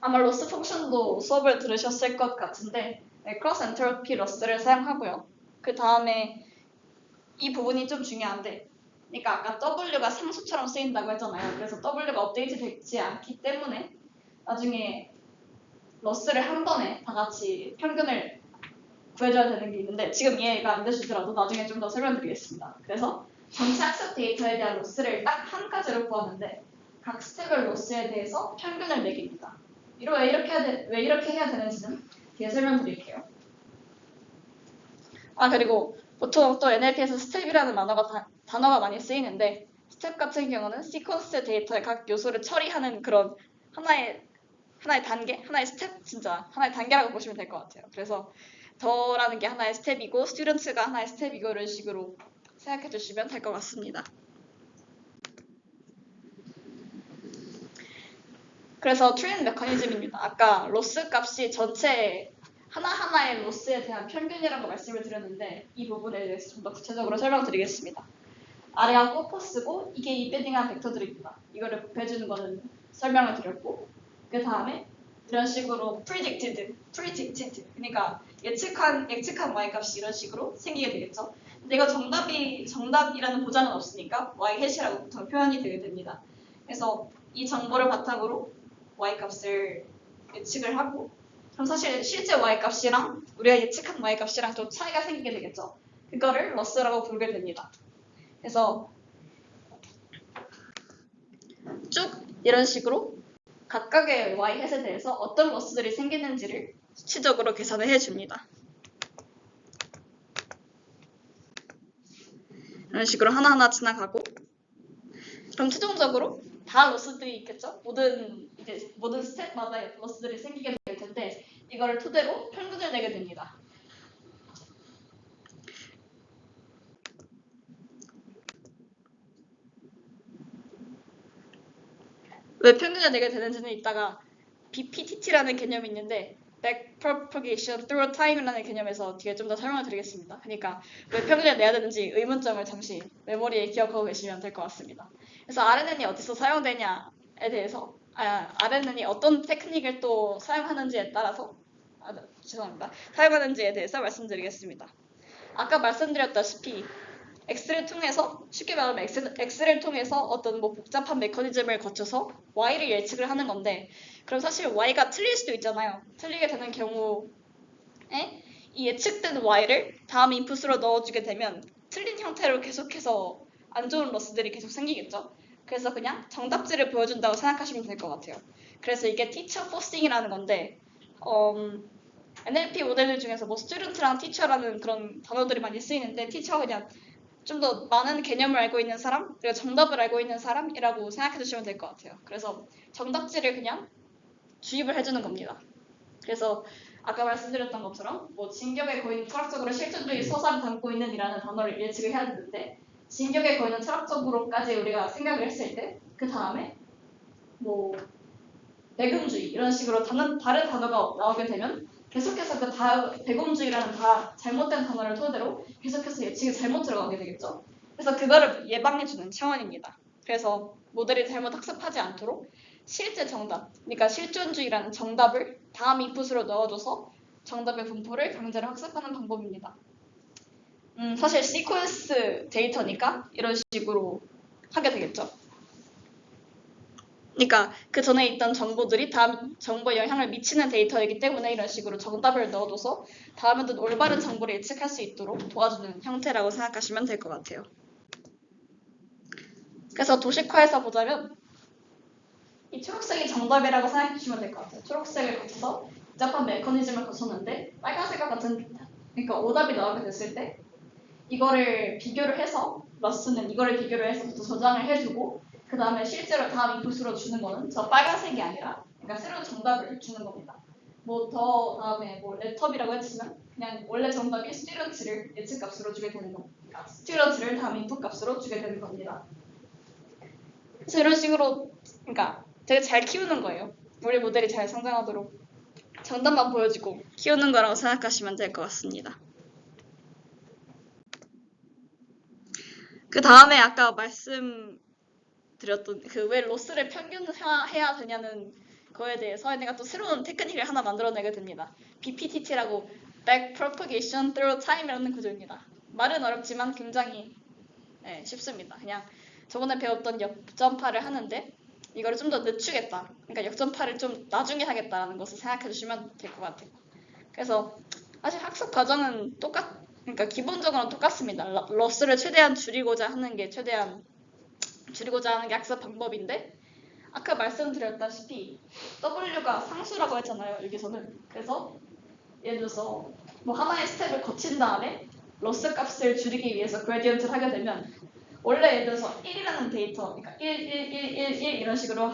[SPEAKER 1] 아마 로스 펑션도 수업을 들으셨을 것 같은데 크로스 엔트로피 로스를 사용하고요. 그 다음에 이 부분이 좀 중요한데 그러니까 아까 W가 상수처럼 쓰인다고 했잖아요. 그래서 W가 업데이트 되지 않기 때문에 나중에 러스를 한 번에 다 같이 평균을 구해줘야 되는 게 있는데 지금 이해가 안 되시더라도 나중에 좀 더 설명드리겠습니다. 그래서 전체 학습 데이터에 대한 로스를 딱 한 가지로 구하는데 각 스텝별 로스에 대해서 평균을 매깁니다. 왜 이렇게 해야 되는지는 뒤에 설명드릴게요. 그리고 보통 또 NLP에서 스텝이라는 단어가 많이 쓰이는데 스텝 같은 경우는 시퀀스 데이터의 각 요소를 처리하는 그런 하나의 단계, 하나의 스텝, 진짜 하나의 단계라고 보시면 될 것 같아요. 그래서 더라는 게 하나의 스텝이고 스튜던트가 하나의 스텝이고 이런 식으로 생각해 주시면 될 것 같습니다. 그래서 트레인 메커니즘입니다. 아까 로스 값이 전체 하나하나의 로스에 대한 평균이라고 말씀을 드렸는데 이 부분에 대해서 좀 더 구체적으로 설명드리겠습니다. 아래가 코퍼스고 이게 임베딩한 벡터들입니다. 이거를 곱해주는 거는 설명을 드렸고 그 다음에 이런 식으로 predicted 그러니까 예측한 y 값이 이런 식으로 생기게 되겠죠. 근데 이거 정답이라는 보장은 없으니까 y 해시라고 보통 표현이 되게 됩니다. 그래서 이 정보를 바탕으로 y 값을 예측을 하고 그럼 사실 실제 y 값이랑 우리가 예측한 y 값이랑 좀 차이가 생기게 되겠죠. 그거를 러스라고 부르게 됩니다. 그래서 쭉 이런 식으로 각각의 y햇에 대해서 어떤 로스들이 생기는지를 수치적으로 계산을 해줍니다. 이런 식으로 하나하나 지나가고 그럼 최종적으로 다 로스들이 있겠죠? 모든 스텝마다 로스들이 생기게 될 텐데 이거를 토대로 평균을 내게 됩니다. 왜 평균을 내게 되는지는 이따가 BPTT라는 개념이 있는데 Backpropagation Through Time이라는 개념에서 뒤에 좀 더 설명을 드리겠습니다. 그러니까 왜 평균을 내야 되는지 의문점을 잠시 메모리에 기억하고 계시면 될 것 같습니다. 그래서 RNN이 어디서 사용되냐에 대해서 RNN이 어떤 테크닉을 또 사용하는지에 따라서 죄송합니다. 사용하는지에 대해서 말씀드리겠습니다. 아까 말씀드렸다시피 엑셀을 통해서 쉽게 말하면 엑셀을 통해서 어떤 뭐 복잡한 메커니즘을 거쳐서 y를 예측을 하는 건데 그럼 사실 y가 틀릴 수도 있잖아요. 틀리게 되는 경우에 이 예측된 y를 다음 인풋으로 넣어주게 되면 틀린 형태로 계속해서 안 좋은 로스들이 계속 생기겠죠. 그래서 그냥 정답지를 보여준다고 생각하시면 될 것 같아요. 그래서 이게 티처 포스팅이라는 건데 NLP 모델들 중에서 뭐 스튜던트랑 티처라는 그런 단어들이 많이 쓰이는데 티처가 그냥 좀 더 많은 개념을 알고 있는 사람 그리고 정답을 알고 있는 사람이라고 생각해 주시면 될 것 같아요. 그래서 정답지를 그냥 주입을 해주는 겁니다. 그래서 아까 말씀드렸던 것처럼 뭐 진격의 거인 철학적으로 실존주의 서사를 담고 있는 이라는 단어를 예측을 해야 되는데 진격의 거인은 철학적으로까지 우리가 생각을 했을 때 그 다음에 뭐 배금주의 이런 식으로 다른 단어가 나오게 되면 계속해서 그 배금주의라는 다 잘못된 단어를 토대로 계속해서 예측이 잘못 들어가게 되겠죠. 그래서 그거를 예방해주는 차원입니다. 그래서 모델이 잘못 학습하지 않도록 실제 정답, 그러니까 실존주의라는 정답을 다음 인풋으로 넣어줘서 정답의 분포를 강제로 학습하는 방법입니다. 사실 시퀀스 데이터니까 이런 식으로 하게 되겠죠. 그러니까 그 전에 있던 정보들이 다음 정보에 영향을 미치는 데이터이기 때문에 이런 식으로 정답을 넣어둬서 다음에도 올바른 정보를 예측할 수 있도록 도와주는 형태라고 생각하시면 될 것 같아요. 그래서 도식화해서 보자면 이 초록색이 정답이라고 생각해 주시면 될 것 같아요. 초록색을 거쳐서 복잡한 메커니즘을 거쳤는데 빨간색과 같은 그러니까 오답이 나오게 됐을 때 이거를 비교를 해서 러스는 이거를 비교를 해서 또 저장을 해주고 그 다음에 실제로 다음 인풋으로 주는 거는 저 빨간색이 아니라 그러니까 새로운 정답을 주는 겁니다. 뭐 더 다음에 뭐 랩톱이라고 했지만 그냥 원래 정답이 스튜던트를 예측 값으로 주게 되는 겁니다. 스튜던트를 다음 인풋 값으로 주게 되는 겁니다. 그래서 이런 식으로 그러니까 되게 잘 키우는 거예요. 우리 모델이 잘 성장하도록 정답만 보여주고 키우는 거라고 생각하시면 될 것 같습니다. 그 다음에 아까 말씀드렸던 그 왜 로스를 평균화해야 되냐는 거에 대해서 내가 또 새로운 테크닉을 하나 만들어내게 됩니다. BPTT라고 Backpropagation Through Time이라는 구조입니다. 말은 어렵지만 굉장히 쉽습니다. 그냥 저번에 배웠던 역전파를 하는데 이거를 좀 더 늦추겠다. 그러니까 역전파를 좀 나중에 하겠다라는 것을 생각해 주시면 될 것 같아요. 그래서 사실 학습 과정은 그러니까 기본적으로 똑같습니다. 러스를 최대한 줄이고자 하는 게 학습 방법인데 아까 말씀드렸다시피 W가 상수라고 했잖아요. 여기서는. 그래서 예를 들어서 뭐 하나의 스텝을 거친 다음에 러스 값을 줄이기 위해서 그레디언트를 하게 되면 원래 예를 들어서 1이라는 데이터, 그러니까 1, 1, 1, 1, 1 이런 식으로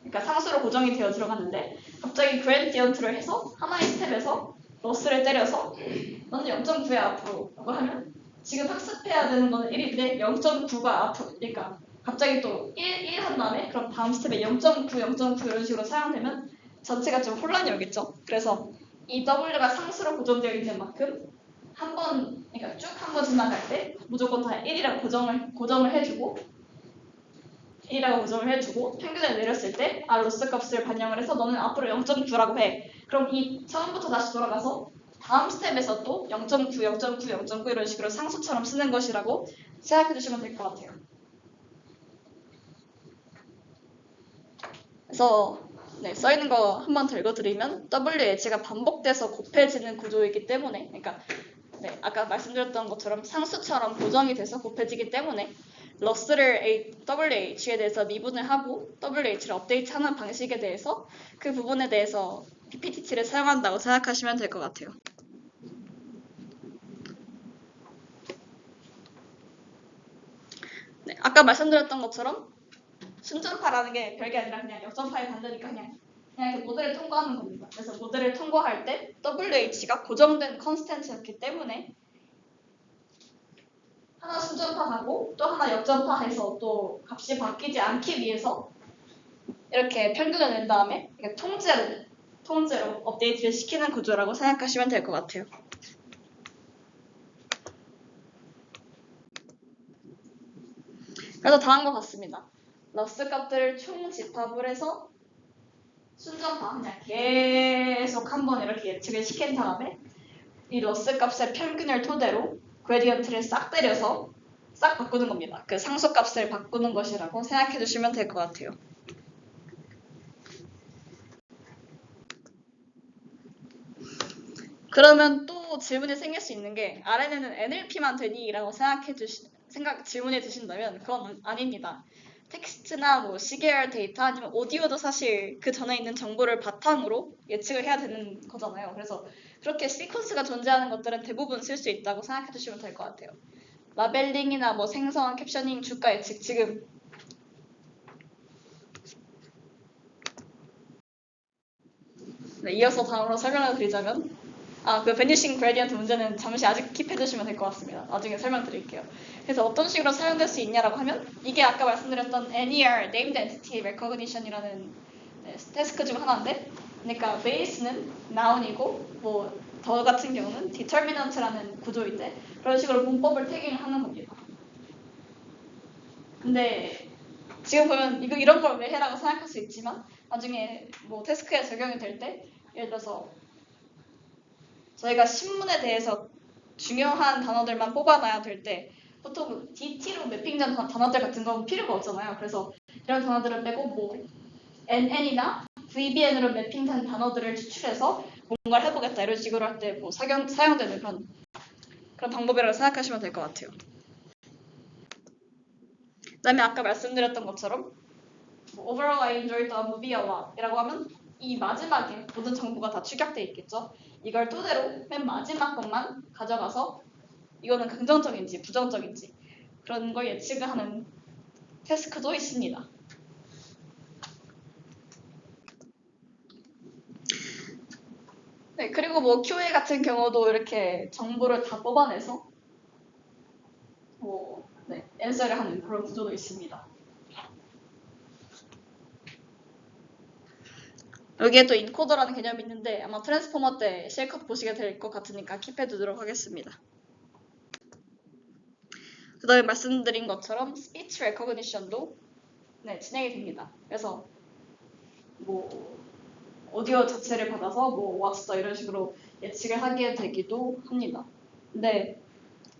[SPEAKER 1] 그러니까 상수로 고정이 되어 들어갔는데 갑자기 그레디언트를 해서 하나의 스텝에서 러스를 때려서 너는 0.9의 앞으로 라고 하면 지금 학습해야 되는 거는 1인데 0.9가 앞으로 그러니까 갑자기 또 1 한 다음에 그럼 다음 스텝에 0.9, 0.9 이런 식으로 사용되면 전체가 좀 혼란이 오겠죠. 그래서 이 W가 상수로 고정되어 있는 만큼 그러니까 쭉 한 번 지나갈 때 무조건 다 1이라고 고정을 해주고 1이라고 고정을 해주고 평균을 내렸을 때 로스 값을 반영을 해서 너는 앞으로 0.9라고 해. 그럼 이 처음부터 다시 돌아가서 다음 스텝에서 또 0.9, 0.9, 0.9 이런 식으로 상수처럼 쓰는 것이라고 생각해 주시면 될 것 같아요. 그래서 써있는 거 한 번 더 읽어드리면 WH가 반복돼서 곱해지는 구조이기 때문에 그러니까 아까 말씀드렸던 것처럼 상수처럼 고정이 돼서 곱해지기 때문에 러스를 WH에 대해서 미분을 하고 WH를 업데이트하는 방식에 대해서 그 부분에 대해서 PPT를 사용한다고 생각하시면 될 것 같아요. 아까 말씀드렸던 것처럼 순전파라는 게 별게 아니라 그냥 역전파의 반대니까 그냥 그 모델을 통과하는 겁니다. 그래서 모델을 통과할 때 WH가 고정된 컨스텐츠였기 때문에 하나 순전파하고 또 하나 역전파해서 또 값이 바뀌지 않기 위해서 이렇게 평균을 낸 다음에 통째로 업데이트를 시키는 구조라고 생각하시면 될 것 같아요. 그래서 다음과 같습니다. 러스 값들을 총 집합을 해서 순전파 그냥 계속 한번 이렇게 예측을 시킨 다음에 이 러스 값의 평균을 토대로 그레디언트를 싹 때려서 싹 바꾸는 겁니다. 그 상수값을 바꾸는 것이라고 생각해 주시면 될 것 같아요. 그러면 또 질문이 생길 수 있는 게 RNN은 NLP만 되니? 라고 질문이 드신다면 그건 아닙니다. 텍스트나 뭐 CKR 데이터 아니면 오디오도 사실 그 전에 있는 정보를 바탕으로 예측을 해야 되는 거잖아요. 그래서 그렇게 시퀀스가 존재하는 것들은 대부분 쓸 수 있다고 생각해 주시면 될 것 같아요. 라벨링이나 뭐 생성, 캡셔닝, 주가 예측 지금 네, 이어서 다음으로 설명을 드리자면 그 베니싱 그레디언트 문제는 잠시 아직 킵해 두시면 될 것 같습니다. 나중에 설명드릴게요. 그래서 어떤 식으로 사용될 수 있냐라고 하면 이게 아까 말씀드렸던 NER, Named Entity Recognition이라는 태스크 중 하나인데 그러니까 베이스는 noun이고 뭐 더 같은 경우는 determinant라는 구조인데 그런 식으로 문법을 태깅하는 겁니다. 근데 지금 보면 이런 걸 왜 해라고 생각할 수 있지만 나중에 뭐 태스크에 적용이 될 때 예를 들어서 저희가 신문에 대해서 중요한 단어들만 뽑아놔야 될 때 보통 DT로 매핑된 단어들 같은 건 필요가 없잖아요. 그래서 이런 단어들을 빼고 뭐 NN이나 VBN으로 매핑된 단어들을 추출해서 뭔가를 해보겠다 이런 식으로 할 때 뭐 사용되는 그런 방법이라고 생각하시면 될 것 같아요. 그다음에 아까 말씀드렸던 것처럼 Overall I enjoyed the movie a lot 이라고 하면 이 마지막에 모든 정보가 다 축약돼 있겠죠. 이걸 토대로 맨 마지막 것만 가져가서 이거는 긍정적인지 부정적인지 그런 걸 예측을 하는 태스크도 있습니다. 네, 그리고 뭐 QA 같은 경우도 이렇게 정보를 다 뽑아내서 앤서를 하는 그런 구조도 있습니다. 여기에 또 인코더라는 개념이 있는데 아마 트랜스포머 때 실컷 보시게 될 것 같으니까 킵해 두도록 하겠습니다. 그 다음에 말씀드린 것처럼 스피치 레코그니션도 진행이 됩니다. 그래서 뭐 오디오 자체를 받아서 뭐 왔어 이런 식으로 예측을 하게 되기도 합니다. 근데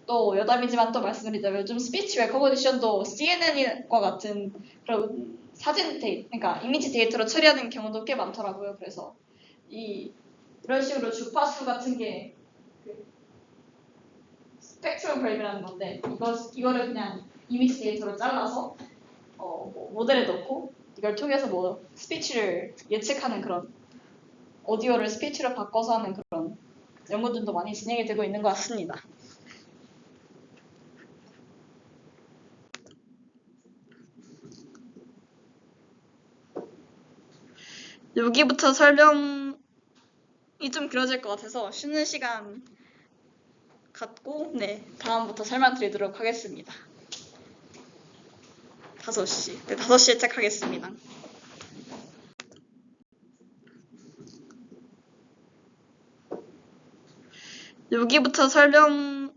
[SPEAKER 1] 또 여담이지만 또 말씀드리자면 요즘 스피치 레코그니션도 CNN과 같은 그런 사진 데이터, 그러니까 이미지 데이터로 처리하는 경우도 꽤 많더라고요. 그래서 이런 식으로 주파수 같은 게 스펙트로그램이라는 건데 이거를 그냥 이미지 데이터로 잘라서 뭐 모델에 넣고 이걸 통해서 뭐 스피치를 예측하는 그런 오디오를 스피치로 바꿔서 하는 그런 연구들도 많이 진행이 되고 있는 것 같습니다. 여기부터 설명이 좀 길어질 것 같아서 쉬는 시간 갖고 다음부터 설명드리도록 하겠습니다. 5시. 5시에 시작하겠습니다. 여기부터 설명이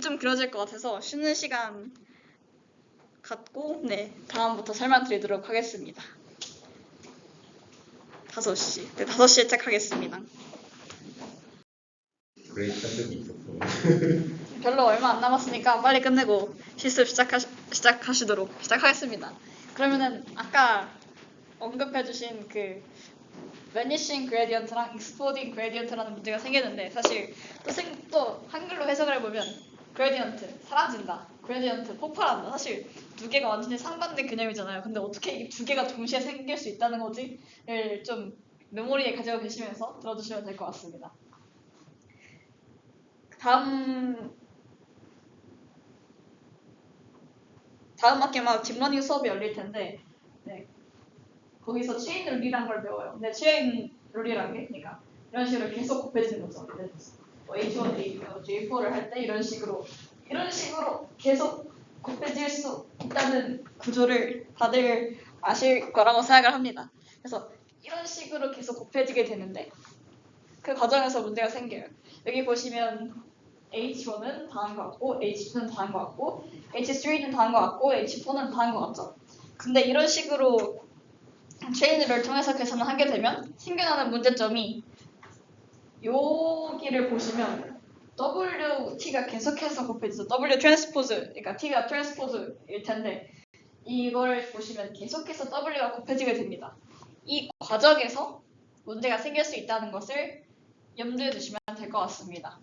[SPEAKER 1] 좀 길어질 것 같아서 쉬는 시간 갖고 다음부터 설명드리도록 하겠습니다. 5시. 5시에 시작하겠습니다.
[SPEAKER 4] 그레이트 한 적이 있었어.
[SPEAKER 1] 별로 얼마 안 남았으니까 빨리 끝내고 실습 시작하겠습니다. 그러면은 아까 언급해주신 그 Vanishing Gradient랑 Exploding Gradient라는 문제가 생기는데 사실 또 한글로 해석을 해보면 Gradient 사라진다, Gradient 폭발한다. 사실 두 개가 완전히 상반된 개념이잖아요. 근데 어떻게 이 두 개가 동시에 생길 수 있다는 거지를 좀 메모리에 가지고 계시면서 들어주시면 될 것 같습니다. 다음 학기에 막 딥러닝 수업이 열릴 텐데 거기서 체인 룰이란 걸 배워요. 근데 체인 룰이란 게 그러니까 이런 식으로 계속 곱해지는 거죠. 뭐 H1, J4를 할 때 이런 식으로 계속 곱해질 수 있다는 구조를 다들 아실 거라고 생각을 합니다. 그래서 이런 식으로 계속 곱해지게 되는데 그 과정에서 문제가 생겨요. 여기 보시면 H1은 다한 것 같고 H2는 다한 것 같고 H3는 다한 것 같고 H4는 다한 것 같죠. 근데 이런 식으로 체인을 통해서 계산을 하게 되면 생겨나는 문제점이 여기를 보시면 WT가 계속해서 곱해져서 W 트랜스포즈, 그러니까 T가 트랜스포즈일 텐데 이걸 보시면 계속해서 W가 곱해지게 됩니다. 이 과정에서 문제가 생길 수 있다는 것을 염두에 두시면 될 것 같습니다.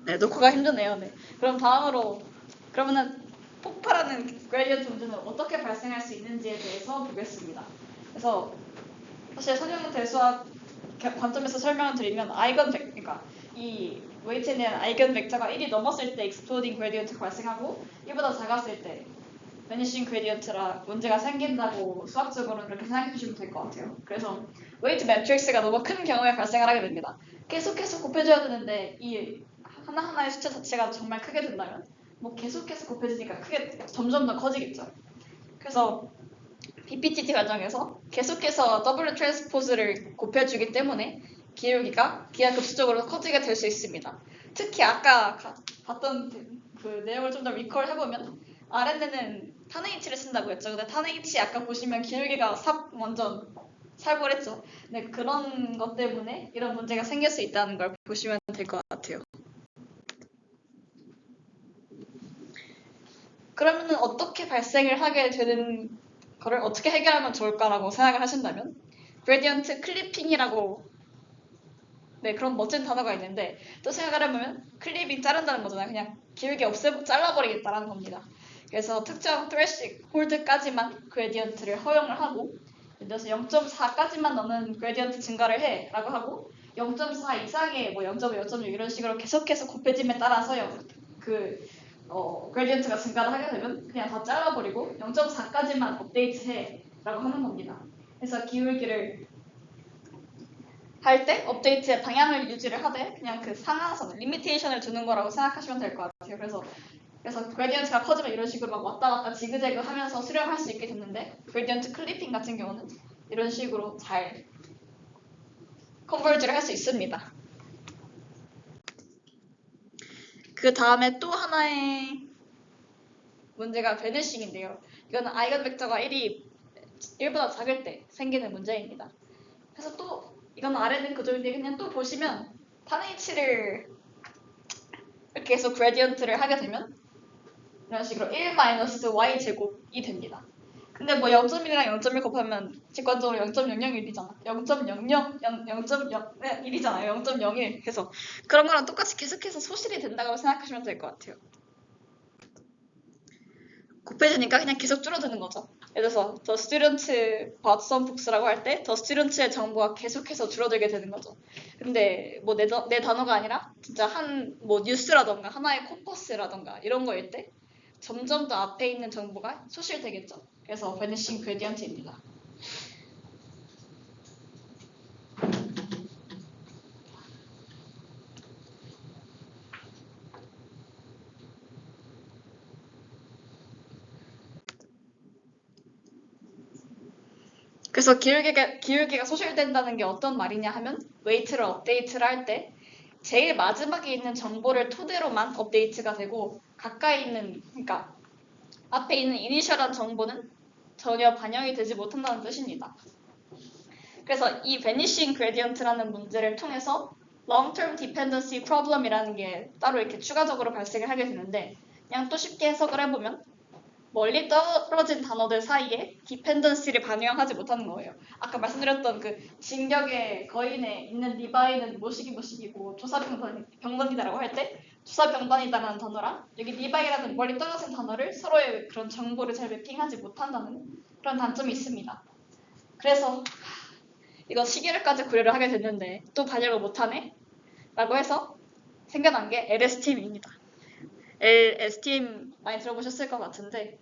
[SPEAKER 1] 네, 녹화가 힘드네요. 네. 그럼 다음으로 그러면은 폭발하는 그레디언트 문제는 어떻게 발생할 수 있는지에 대해서 보겠습니다. 그래서 사실 선형 대수학 관점에서 설명을 드리면 그러니까 이 웨이트에 대한 아이건 벡터가 1이 넘었을 때 익스플로딩 그레디언트가 발생하고 1보다 작았을 때 베니싱 그레디언트라 문제가 생긴다고 수학적으로 그렇게 생각해 주시면 될 것 같아요. 그래서 웨이트 매트릭스가 너무 큰 경우에 발생을 하게 됩니다. 계속해서 곱해져야 되는데 이 하나하나의 숫자 자체가 정말 크게 된다면 뭐 계속해서 곱해지니까 크게 점점 더 커지겠죠. 그래서 BPTT 과정에서 계속해서 W 트랜스포즈를 곱해주기 때문에 기울기가 기하급수적으로 커지게 될 수 있습니다. 특히 아까 봤던 그 내용을 좀 더 리콜 해보면 RNN은 탄 H를 쓴다고 했죠. 근데 탄 H 아까 보시면 기울기가 완전 살벌했죠. 네, 그런 것 때문에 이런 문제가 생길 수 있다는 걸 보시면 될 것 같아요. 그러면은 어떻게 발생을 하게 되는 거를 어떻게 해결하면 좋을까라고 생각을 하신다면 그레디언트 클리핑이라고 그런 멋진 단어가 있는데 또 생각을 해보면 클립이 자른다는 거잖아요. 그냥 기울기 잘라버리겠다라는 겁니다. 그래서 특정 트래식 홀드까지만 그레디언트를 허용을 하고 예를 들어서 0.4까지만 너는 그레디언트 증가를 해 라고 하고 0.4 이상의 0.5, 0.6 이런 식으로 계속해서 곱해짐에 따라서 그레디언트가 증가를 하게 되면 그냥 다 잘라버리고 0.4까지만 업데이트해 라고 하는 겁니다. 그래서 기울기를 할 때 업데이트의 방향을 유지를 하되 그냥 그 상하선, 리미테이션을 두는 거라고 생각하시면 될 것 같아요. 그래서 그레디언트가 커지면 이런 식으로 막 왔다 갔다 지그재그 하면서 수렴할 수 있게 됐는데 그레디언트 클리핑 같은 경우는 이런 식으로 잘 컨버지를 할 수 있습니다. 그 다음에 또 하나의 문제가 베니싱인데요. 이거는 아이건 벡터가 1보다 작을 때 생기는 문제입니다. 그래서 또 이건 아래는 그조인데 그냥 또 보시면 탄 H를 이렇게 해서 그레디언트를 하게 되면 이런 식으로 1-y 제곱이 됩니다. 근데 뭐 0.1이랑 0.1 곱하면 직관적으로 0.001이잖아. 0.1이잖아요. 0.01. 그래서 그런 거랑 똑같이 계속해서 소실이 된다고 생각하시면 될 것 같아요. 곱해지니까 그냥 계속 줄어드는 거죠. 예를 들어서 the student bought some books라고 할 때 the student의 정보가 계속해서 줄어들게 되는 거죠. 근데 뭐 내 단어가 아니라 진짜 뭐 뉴스라던가 하나의 콤퍼스라던가 이런 거일 때 점점 더 앞에 있는 정보가 소실되겠죠. 그래서 vanishing gradient입니다. 그래서 기울기가 소실된다는 게 어떤 말이냐 하면 웨이트를 업데이트를 할 때 제일 마지막에 있는 정보를 토대로만 업데이트가 되고 가까이 있는 그러니까 앞에 있는 이니셜한 정보는 전혀 반영이 되지 못한다는 뜻입니다. 그래서 이 vanishing gradient라는 문제를 통해서 long-term dependency problem이라는 게 따로 이렇게 추가적으로 발생을 하게 되는데 그냥 또 쉽게 해석을 해보면 멀리 떨어진 단어들 사이에 디펜던시를 반영하지 못하는 거예요. 아까 말씀드렸던 그 진격의 거인에 있는 리바이는 모시기고 조사병단이다라고 할 때 조사병단이다라는 단어랑 여기 리바이라는 멀리 떨어진 단어를 서로의 그런 정보를 잘 매핑하지 못한다는 그런 단점이 있습니다. 그래서 이거 시계를까지 고려를 하게 됐는데 또 반영을 못하네? 라고 해서 생겨난 게 LSTM입니다. LSTM 많이 들어보셨을 것 같은데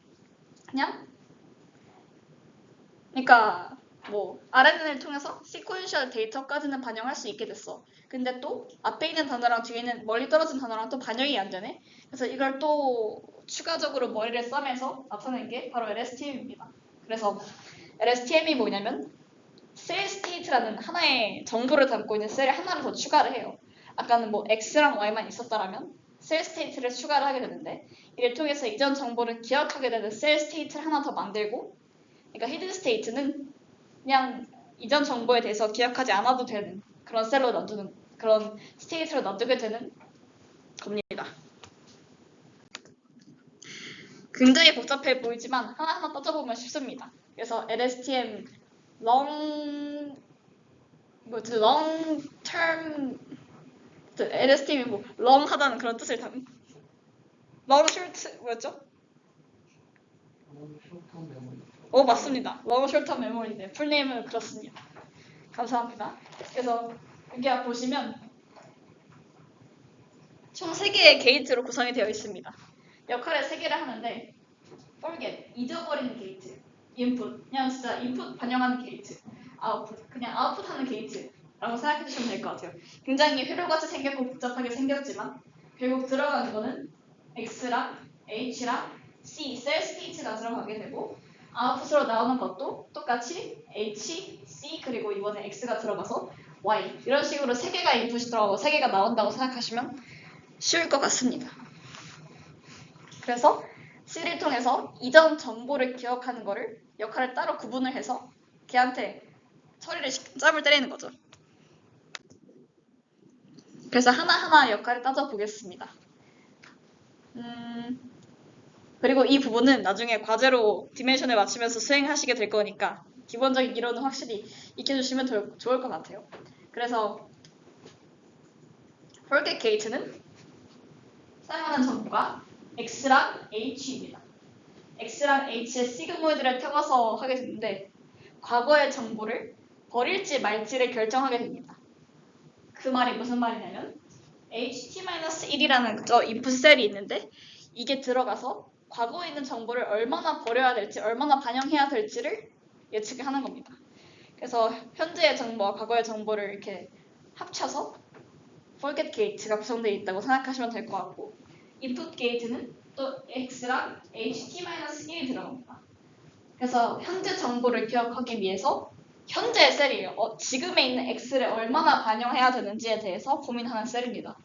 [SPEAKER 1] 그러니까 뭐 RNN을 통해서 시퀀셜 데이터까지는 반영할 수 있게 됐어. 근데 또 앞에 있는 단어랑 뒤에 있는 멀리 떨어진 단어랑 또 반영이 안 되네. 그래서 이걸 또 추가적으로 머리를 싸매서 나타낸 게 바로 LSTM입니다. 그래서 LSTM이 뭐냐면 셀 스테이트라는 하나의 정보를 담고 있는 셀을 하나를 더 추가를 해요. 아까는 뭐 X랑 Y만 있었다라면 셀 스테이트를 추가를 하게 되는데 이를 통해서 이전 정보를 기억하게 되는 셀 스테이트를 하나 더 만들고 그러니까 히든 스테이트는 그냥 이전 정보에 대해서 기억하지 않아도 되는 그런 셀로 놔두는 그런 스테이트로 놔두게 되는 겁니다. 굉장히 복잡해 보이지만 하나하나 따져보면 쉽습니다. 그래서 LSTM long term LSTM이 뭐 long 하다는 그런 뜻을 담은 long short 뭐였죠? 맞습니다. long short term memory인데 풀네임은 그렇습니다. 감사합니다. 그래서 여기 보시면 총 3개의 게이트로 구성이 되어 있습니다. 역할을 3개를 하는데 forget, 잊어버리는 게이트, input, 그냥 진짜 input 반영하는 게이트, output, 그냥 output하는 게이트라고 생각해 주시면 될 것 같아요. 굉장히 회로같이 생겼고 복잡하게 생겼지만 결국 들어가는 거는 X랑 H랑 C, 셀 스테이트가 들어가게 되고 아웃풋으로 나오는 것도 똑같이 H, C 그리고 이번에 X가 들어가서 Y 이런 식으로 3개가 인풋이 들어가고 3개가 나온다고 생각하시면 쉬울 것 같습니다. 그래서 C를 통해서 이전 정보를 기억하는 거를 역할을 따로 구분을 해서 걔한테 짭을 때리는 거죠. 그래서 하나하나 역할을 따져보겠습니다. 그리고 이 부분은 나중에 과제로 디멘션을 맞추면서 수행하시게 될 거니까 기본적인 이론은 확실히 익혀주시면 좋을 것 같아요. 그래서 forget gate는 사용하는 정보가 X랑 H입니다. X랑 H의 시그모이드를 태워서 하게 되는데 과거의 정보를 버릴지 말지를 결정하게 됩니다. 그 말이 무슨 말이냐면 HT-1이라는 저 인풋 셀이 있는데 이게 들어가서 과거에 있는 정보를 얼마나 버려야 될지 얼마나 반영해야 될지를 예측하는 겁니다. 그래서 현재의 정보와 과거의 정보를 이렇게 합쳐서 forget gate가 구성되어 있다고 생각하시면 될 것 같고 input gate는 또 X랑 HT-1이 들어갑니다. 그래서 현재 정보를 기억하기 위해서 현재의 셀이에요. 지금에 있는 X를 얼마나 반영해야 되는지에 대해서 고민하는 셀입니다.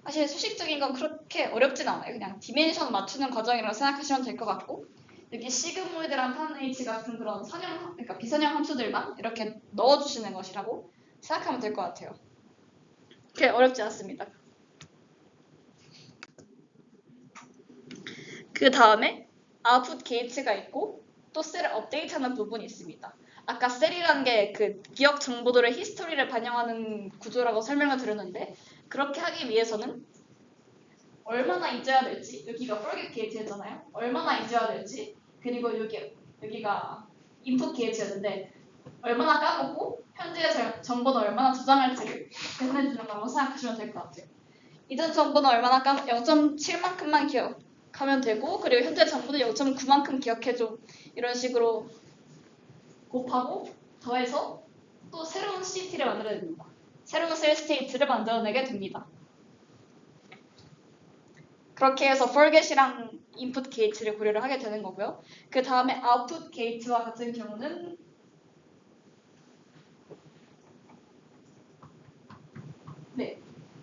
[SPEAKER 1] 사실 수식적인 건 그렇게 어렵진 않아요. 그냥 디멘션 맞추는 과정이라고 생각하시면 될 것 같고 여기 시그모이드랑 탄 H 같은 그런 그러니까 비선형 함수들만 이렇게 넣어주시는 것이라고 생각하면 될 것 같아요. 그게 어렵지 않습니다. 그 다음에 아웃풋 게이트가 있고 또 셀을 업데이트하는 부분이 있습니다. 아까 셀이라는 게 그 기억 정보들의 히스토리를 반영하는 구조라고 설명을 드렸는데 그렇게 하기 위해서는 얼마나 잊어야 될지 여기가 forget 게이트였잖아요. 얼마나 잊어야 될지 그리고 여기가 input 게이트였는데 얼마나 까먹고 현재의 정보는 얼마나 저장할지를 계산해 주는 거라고 생각하시면 될 것 같아요. 이전 정보는 얼마나 0.7만큼만 기억하면 되고 그리고 현재 정보는 0.9만큼 기억해줘 이런 식으로 곱하고 더해서 또 새로운 CT를 만들어야 됩니다. 새로운 셀 스테이트를 만들어내게 됩니다. 그렇게 해서 forget이랑 input 게이트를 고려를 하게 되는 거고요. 그 다음에 output 게이트와 같은 경우는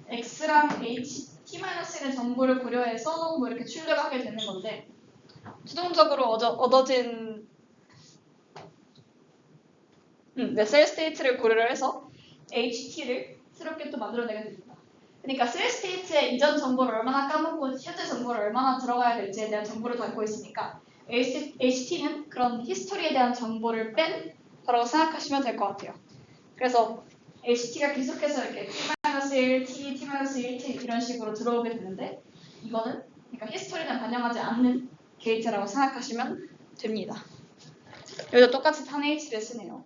[SPEAKER 1] X랑 HT-1의 정보를 고려해서 뭐 이렇게 출력을 하게 되는 건데 수동적으로 얻어진 셀 스테이트를 고려를 해서 HT를 새롭게 또 만들어내게 됩니다. 그러니까 셀 스테이트의 이전 정보를 얼마나 까먹고 현재 정보를 얼마나 들어가야 될지에 대한 정보를 담고 있으니까 HT는 그런 히스토리에 대한 정보를 뺀 거라고 생각하시면 될 것 같아요. 그래서 HT가 계속해서 이렇게 T-1, T, T-1, T 이런 식으로 들어오게 되는데 이거는 그러니까 히스토리는 반영하지 않는 게이트라고 생각하시면 됩니다. 여기도 똑같이 탄 H를 쓰네요.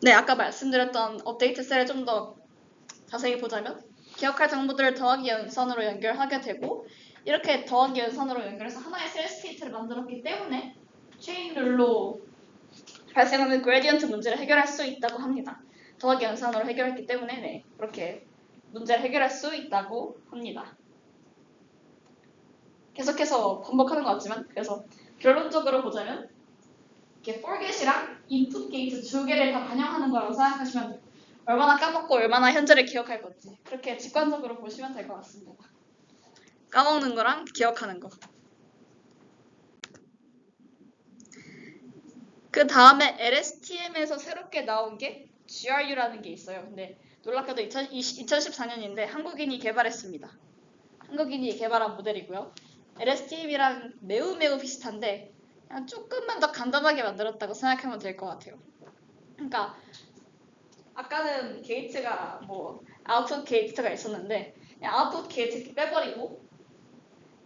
[SPEAKER 1] 네, 아까 말씀드렸던 업데이트 셀을 좀 더 자세히 보자면 기억할 정보들을 더하기 연산으로 연결하게 되고 이렇게 더하기 연산으로 연결해서 하나의 셀 스테이트를 만들었기 때문에 체인 룰로 발생하는 그레디언트 문제를 해결할 수 있다고 합니다. 더하기 연산으로 해결했기 때문에 그렇게 문제를 해결할 수 있다고 합니다. 계속해서 반복하는 것 같지만 그래서 결론적으로 보자면 이렇게 for get이랑 input gate 두 개를 다 반영하는 거라고 생각하시면 돼요. 얼마나 까먹고 얼마나 현재를 기억할 건지 그렇게 직관적으로 보시면 될 것 같습니다. 까먹는 거랑 기억하는 거. 그 다음에 LSTM에서 새롭게 나온 게 GRU라는 게 있어요. 근데 놀랍게도 2014년인데 한국인이 개발했습니다. 한국인이 개발한 모델이고요. LSTM이랑 매우 비슷한데 그냥 조금만 더 간단하게 만들었다고 생각하면 될 것 같아요. 그러니까 아까는 게이트가 뭐 아웃풋 게이트가 있었는데 그냥 아웃풋 게이트 빼버리고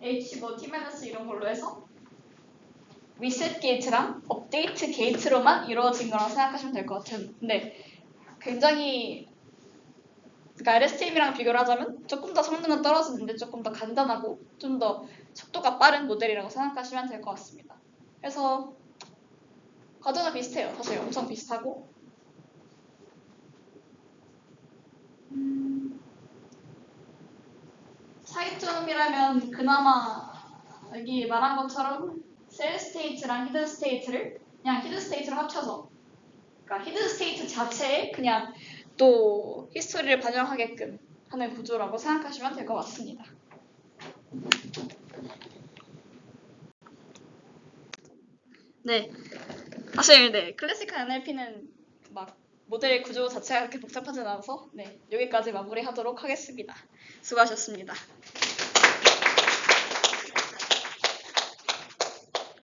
[SPEAKER 1] H 뭐 T- 이런 걸로 해서 리셋 게이트랑 업데이트 게이트로만 이루어진 거라고 생각하시면 될 것 같아요. 근데 굉장히 그러니까 LSTM이랑 비교를 하자면 조금 더 성능은 떨어지는데 조금 더 간단하고 좀 더 속도가 빠른 모델이라고 생각하시면 될 것 같습니다. 그래서 과정은 비슷해요. 사실 엄청 비슷하고 차이점이라면 그나마 여기 말한 것처럼 셀 스테이트랑 히든 스테이트를 그냥 히든 스테이트로 합쳐서 그러니까 히든 스테이트 자체에 그냥 또 히스토리를 반영하게끔 하는 구조라고 생각하시면 될 것 같습니다. 네, 사실 네 클래식한 NLP는 막 모델 구조 자체가 그렇게 복잡하진 않아서 네 여기까지 마무리하도록 하겠습니다. 수고하셨습니다.